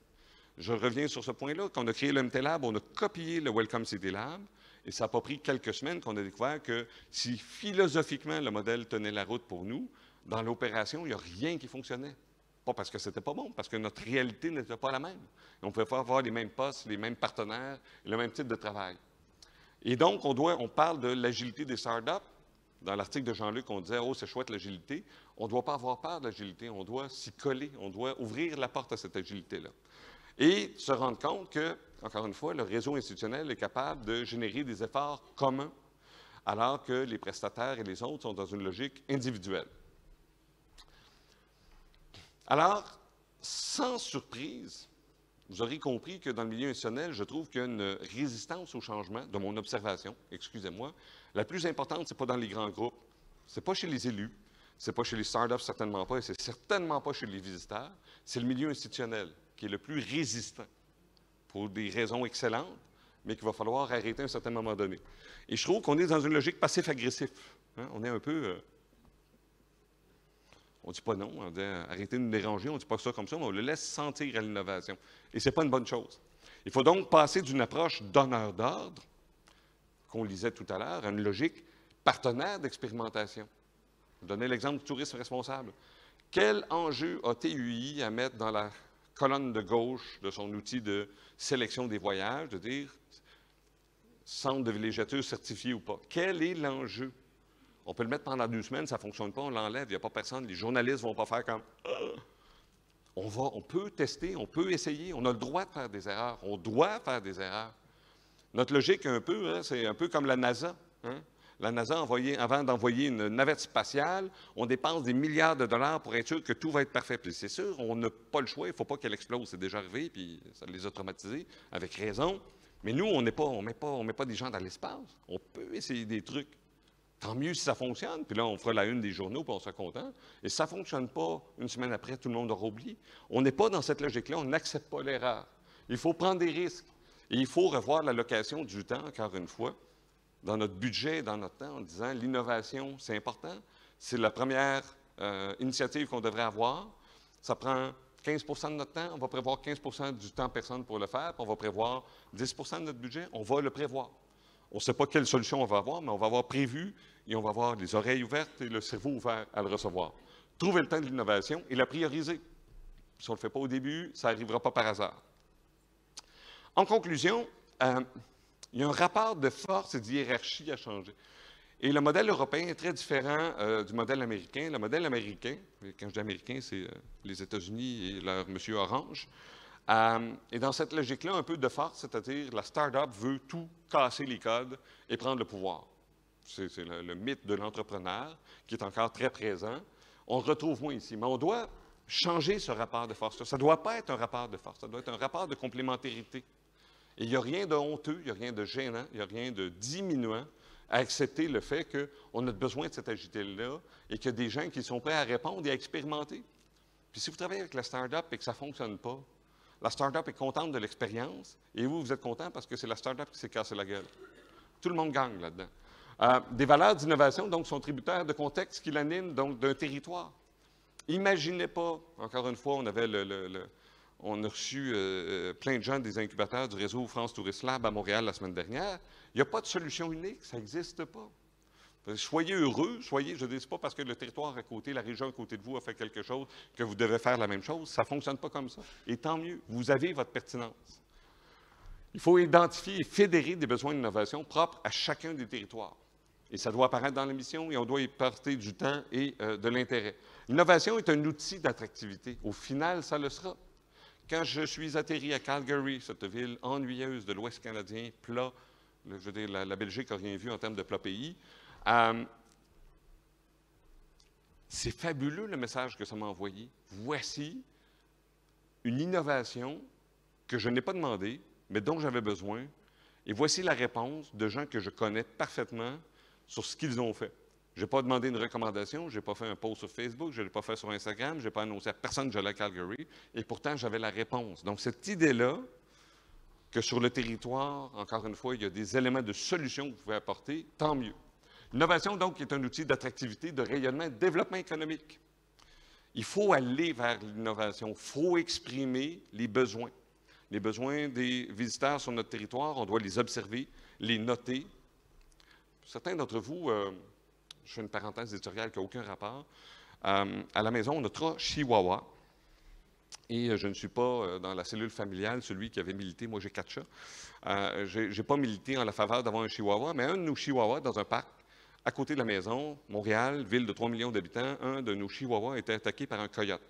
Je reviens sur ce point-là. Quand on a créé le MT Lab, on a copié le Welcome City Lab. Et ça n'a pas pris quelques semaines qu'on a découvert que si philosophiquement le modèle tenait la route pour nous, dans l'opération, il n'y a rien qui fonctionnait. Pas parce que c'était pas bon, parce que notre réalité n'était pas la même. On ne pouvait pas avoir les mêmes postes, les mêmes partenaires, le même type de travail. Et donc, on parle de l'agilité des startups. Dans l'article de Jean-Luc, on disait « Oh, c'est chouette l'agilité ». On ne doit pas avoir peur de l'agilité, on doit s'y coller, on doit ouvrir la porte à cette agilité-là. Et se rendre compte que, encore une fois, le réseau institutionnel est capable de générer des efforts communs, alors que les prestataires et les autres sont dans une logique individuelle. Alors, sans surprise, vous aurez compris que dans le milieu institutionnel, je trouve qu'il y a une résistance au changement, de mon observation, excusez-moi. La plus importante, ce n'est pas dans les grands groupes, ce n'est pas chez les élus, ce n'est pas chez les startups, certainement pas, et c'est certainement pas chez les visiteurs, c'est le milieu institutionnel qui est le plus résistant, pour des raisons excellentes, mais qu'il va falloir arrêter à un certain moment donné. Et je trouve qu'on est dans une logique passif-agressif. Hein? On est un peu... on ne dit pas non, on dit arrêtez de nous déranger, on ne dit pas ça comme ça, mais on le laisse sentir à l'innovation. Et ce n'est pas une bonne chose. Il faut donc passer d'une approche donneur d'ordre, qu'on lisait tout à l'heure, à une logique partenaire d'expérimentation. Je vais donner l'exemple du tourisme responsable. Quel enjeu a TUI à mettre dans la colonne de gauche de son outil de sélection des voyages, de dire centre de villégiature certifié ou pas? Quel est l'enjeu? On peut le mettre pendant 2 semaines, ça ne fonctionne pas, on l'enlève, il n'y a pas personne, les journalistes ne vont pas faire comme on peut tester, on peut essayer, on a le droit de faire des erreurs, on doit faire des erreurs. Notre logique, un peu, hein, c'est un peu comme la NASA. Hein? La NASA, avant d'envoyer une navette spatiale, on dépense des milliards de dollars pour être sûr que tout va être parfait. Puis c'est sûr, on n'a pas le choix, il ne faut pas qu'elle explose. C'est déjà arrivé, puis ça les a traumatisés, avec raison. Mais nous, on ne met pas des gens dans l'espace. On peut essayer des trucs. Tant mieux si ça fonctionne. Puis là, on fera la une des journaux, puis on sera content. Et si ça ne fonctionne pas, une semaine après, tout le monde aura oublié. On n'est pas dans cette logique-là, on n'accepte pas l'erreur. Il faut prendre des risques. Et il faut revoir l'allocation du temps, encore une fois, dans notre budget, dans notre temps, en disant l'innovation, c'est important. C'est la première initiative qu'on devrait avoir. Ça prend 15 de notre temps. On va prévoir 15 du temps personne pour le faire. Puis on va prévoir 10 de notre budget. On va le prévoir. On ne sait pas quelle solution on va avoir, mais on va avoir prévu et on va avoir les oreilles ouvertes et le cerveau ouvert à le recevoir. Trouver le temps de l'innovation et la prioriser. Si on ne le fait pas au début, ça n'arrivera pas par hasard. En conclusion, il y a un rapport de force et de hiérarchie à changer. Et le modèle européen est très différent du modèle américain. Le modèle américain, quand je dis américain, c'est les États-Unis et leur monsieur Orange. Et dans cette logique-là, un peu de force, c'est-à-dire la start-up veut tout casser les codes et prendre le pouvoir. C'est le mythe de l'entrepreneur qui est encore très présent. On le retrouve moins ici, mais on doit changer ce rapport de force-là. Ça ne doit pas être un rapport de force, ça doit être un rapport de complémentarité. Et il n'y a rien de honteux, il n'y a rien de gênant, il n'y a rien de diminuant à accepter le fait qu'on a besoin de cette agilité-là et qu'il y a des gens qui sont prêts à répondre et à expérimenter. Puis si vous travaillez avec la start-up et que ça ne fonctionne pas, la start-up est contente de l'expérience et vous êtes content parce que c'est la start-up qui s'est cassée la gueule. Tout le monde gagne là-dedans. Des valeurs d'innovation, donc, sont tributaires de contexte qui l'animent, donc, d'un territoire. Imaginez pas, encore une fois, on a reçu plein de gens des incubateurs du réseau France Tourist Lab à Montréal la semaine dernière. Il n'y a pas de solution unique, ça n'existe pas. Soyez heureux, je ne dis pas parce que le territoire à côté, la région à côté de vous a fait quelque chose que vous devez faire la même chose. Ça ne fonctionne pas comme ça. Et tant mieux, vous avez votre pertinence. Il faut identifier et fédérer des besoins d'innovation propres à chacun des territoires. Et ça doit apparaître dans la mission et on doit y porter du temps et de l'intérêt. L'innovation est un outil d'attractivité. Au final, ça le sera. Quand je suis atterri à Calgary, cette ville ennuyeuse de l'Ouest canadien, plat, je veux dire, la Belgique n'a rien vu en termes de plat pays, c'est fabuleux le message que ça m'a envoyé. Voici une innovation que je n'ai pas demandée, mais dont j'avais besoin, et voici la réponse de gens que je connais parfaitement sur ce qu'ils ont fait. Je n'ai pas demandé une recommandation, je n'ai pas fait un post sur Facebook, je ne l'ai pas fait sur Instagram, je n'ai pas annoncé à personne que j'allais à Calgary, et pourtant j'avais la réponse. Donc cette idée-là, que sur le territoire, encore une fois, il y a des éléments de solution que vous pouvez apporter, tant mieux. L'innovation, donc, est un outil d'attractivité, de rayonnement, de développement économique. Il faut aller vers l'innovation, il faut exprimer les besoins. Les besoins des visiteurs sur notre territoire, on doit les observer, les noter. Certains d'entre vous, je fais une parenthèse éditoriale qui n'a aucun rapport, à la maison, on a 3 chihuahuas. Et je ne suis pas dans la cellule familiale, celui qui avait milité. Moi, j'ai 4 chats. Je n'ai pas milité en la faveur d'avoir un chihuahua, mais un de nos chihuahuas, dans un parc, à côté de la maison, Montréal, ville de 3 millions d'habitants, un de nos chihuahuas a été attaqué par un coyote.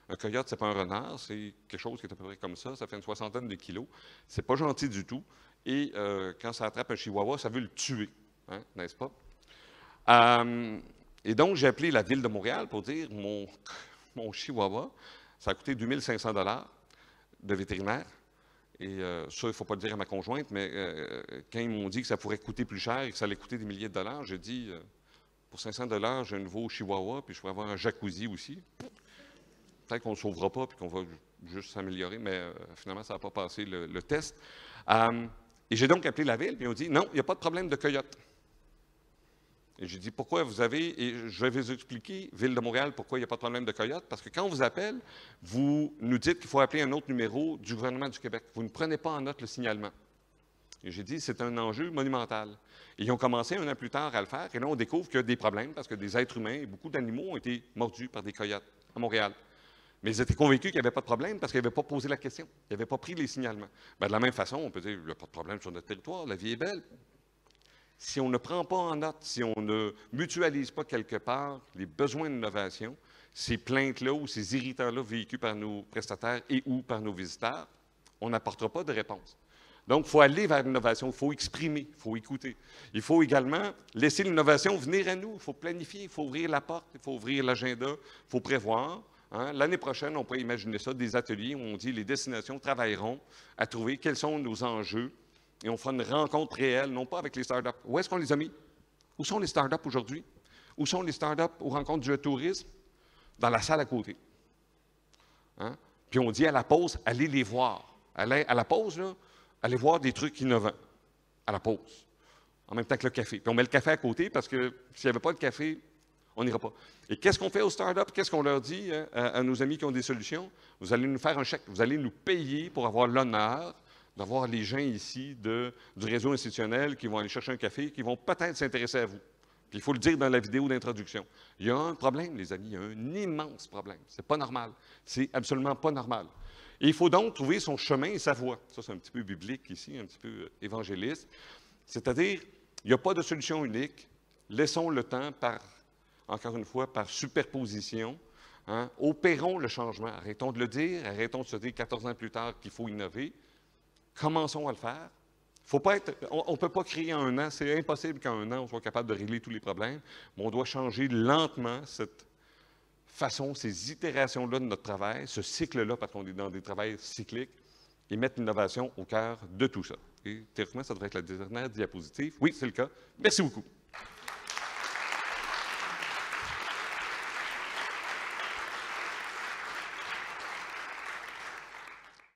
Un coyote, ce n'est pas un renard, c'est quelque chose qui est à peu près comme ça fait une 60aine de kilos. C'est pas gentil du tout. Et quand ça attrape un chihuahua, ça veut le tuer, hein, n'est-ce pas? Et donc, j'ai appelé la ville de Montréal pour dire, mon chihuahua, ça a coûté 2 500 $ de vétérinaire. Et ça, il ne faut pas le dire à ma conjointe, mais quand ils m'ont dit que ça pourrait coûter plus cher et que ça allait coûter des milliers de dollars, j'ai dit, pour 500 $, j'ai un nouveau chihuahua, puis je pourrais avoir un jacuzzi aussi. Peut-être qu'on ne sauvera pas, puis qu'on va juste s'améliorer, mais finalement, ça n'a pas passé le test. Et j'ai donc appelé la ville, puis ils ont dit, non, il n'y a pas de problème de coyote. Et j'ai dit, pourquoi vous avez, et je vais vous expliquer, Ville de Montréal, pourquoi il n'y a pas de problème de coyote, parce que quand on vous appelle, vous nous dites qu'il faut appeler un autre numéro du gouvernement du Québec. Vous ne prenez pas en note le signalement. Et j'ai dit, c'est un enjeu monumental. Et ils ont commencé 1 an plus tard à le faire, et là, on découvre qu'il y a des problèmes, parce que des êtres humains et beaucoup d'animaux ont été mordus par des coyotes à Montréal. Mais ils étaient convaincus qu'il n'y avait pas de problème parce qu'ils n'avaient pas posé la question. Ils n'avaient pas pris les signalements. Bien, de la même façon, on peut dire, il n'y a pas de problème sur notre territoire, la vie est belle. Si on ne prend pas en note, si on ne mutualise pas quelque part les besoins d'innovation, ces plaintes-là ou ces irritants-là vécus par nos prestataires et ou par nos visiteurs, on n'apportera pas de réponse. Donc, il faut aller vers l'innovation, il faut exprimer, il faut écouter. Il faut également laisser l'innovation venir à nous, il faut planifier, il faut ouvrir la porte, il faut ouvrir l'agenda, il faut prévoir. Hein? L'année prochaine, on pourrait imaginer ça, des ateliers où on dit les destinations travailleront à trouver quels sont nos enjeux, et on fera une rencontre réelle, non pas avec les startups. Où est-ce qu'on les a mis? Où sont les startups aujourd'hui? Où sont les startups aux rencontres du tourisme? Dans la salle à côté. Hein? Puis on dit à la pause, allez les voir. Allez, à la pause, là, allez voir des trucs innovants. À la pause. En même temps que le café. Puis on met le café à côté parce que s'il n'y avait pas de café, on n'ira pas. Et qu'est-ce qu'on fait aux startups? Qu'est-ce qu'on leur dit à nos amis qui ont des solutions? Vous allez nous faire un chèque. Vous allez nous payer pour avoir l'honneur d'avoir les gens ici du réseau institutionnel qui vont aller chercher un café, qui vont peut-être s'intéresser à vous. Puis il faut le dire dans la vidéo d'introduction. Il y a un problème, les amis, il y a un immense problème. C'est pas normal. C'est absolument pas normal. Et il faut donc trouver son chemin et sa voie. Ça, c'est un petit peu biblique ici, un petit peu évangéliste. C'est-à-dire, il n'y a pas de solution unique. Laissons le temps encore une fois, par superposition. Hein? Opérons le changement. Arrêtons de le dire. Arrêtons de se dire 14 ans plus tard qu'il faut innover. Commençons à le faire. Faut pas être, on ne peut pas créer en 1 an. C'est impossible qu'en 1 an, on soit capable de régler tous les problèmes. Mais on doit changer lentement cette façon, ces itérations-là de notre travail, ce cycle-là, parce qu'on est dans des travails cycliques, et mettre l'innovation au cœur de tout ça. Et théoriquement, ça devrait être la dernière diapositive. Oui, c'est le cas. Merci beaucoup.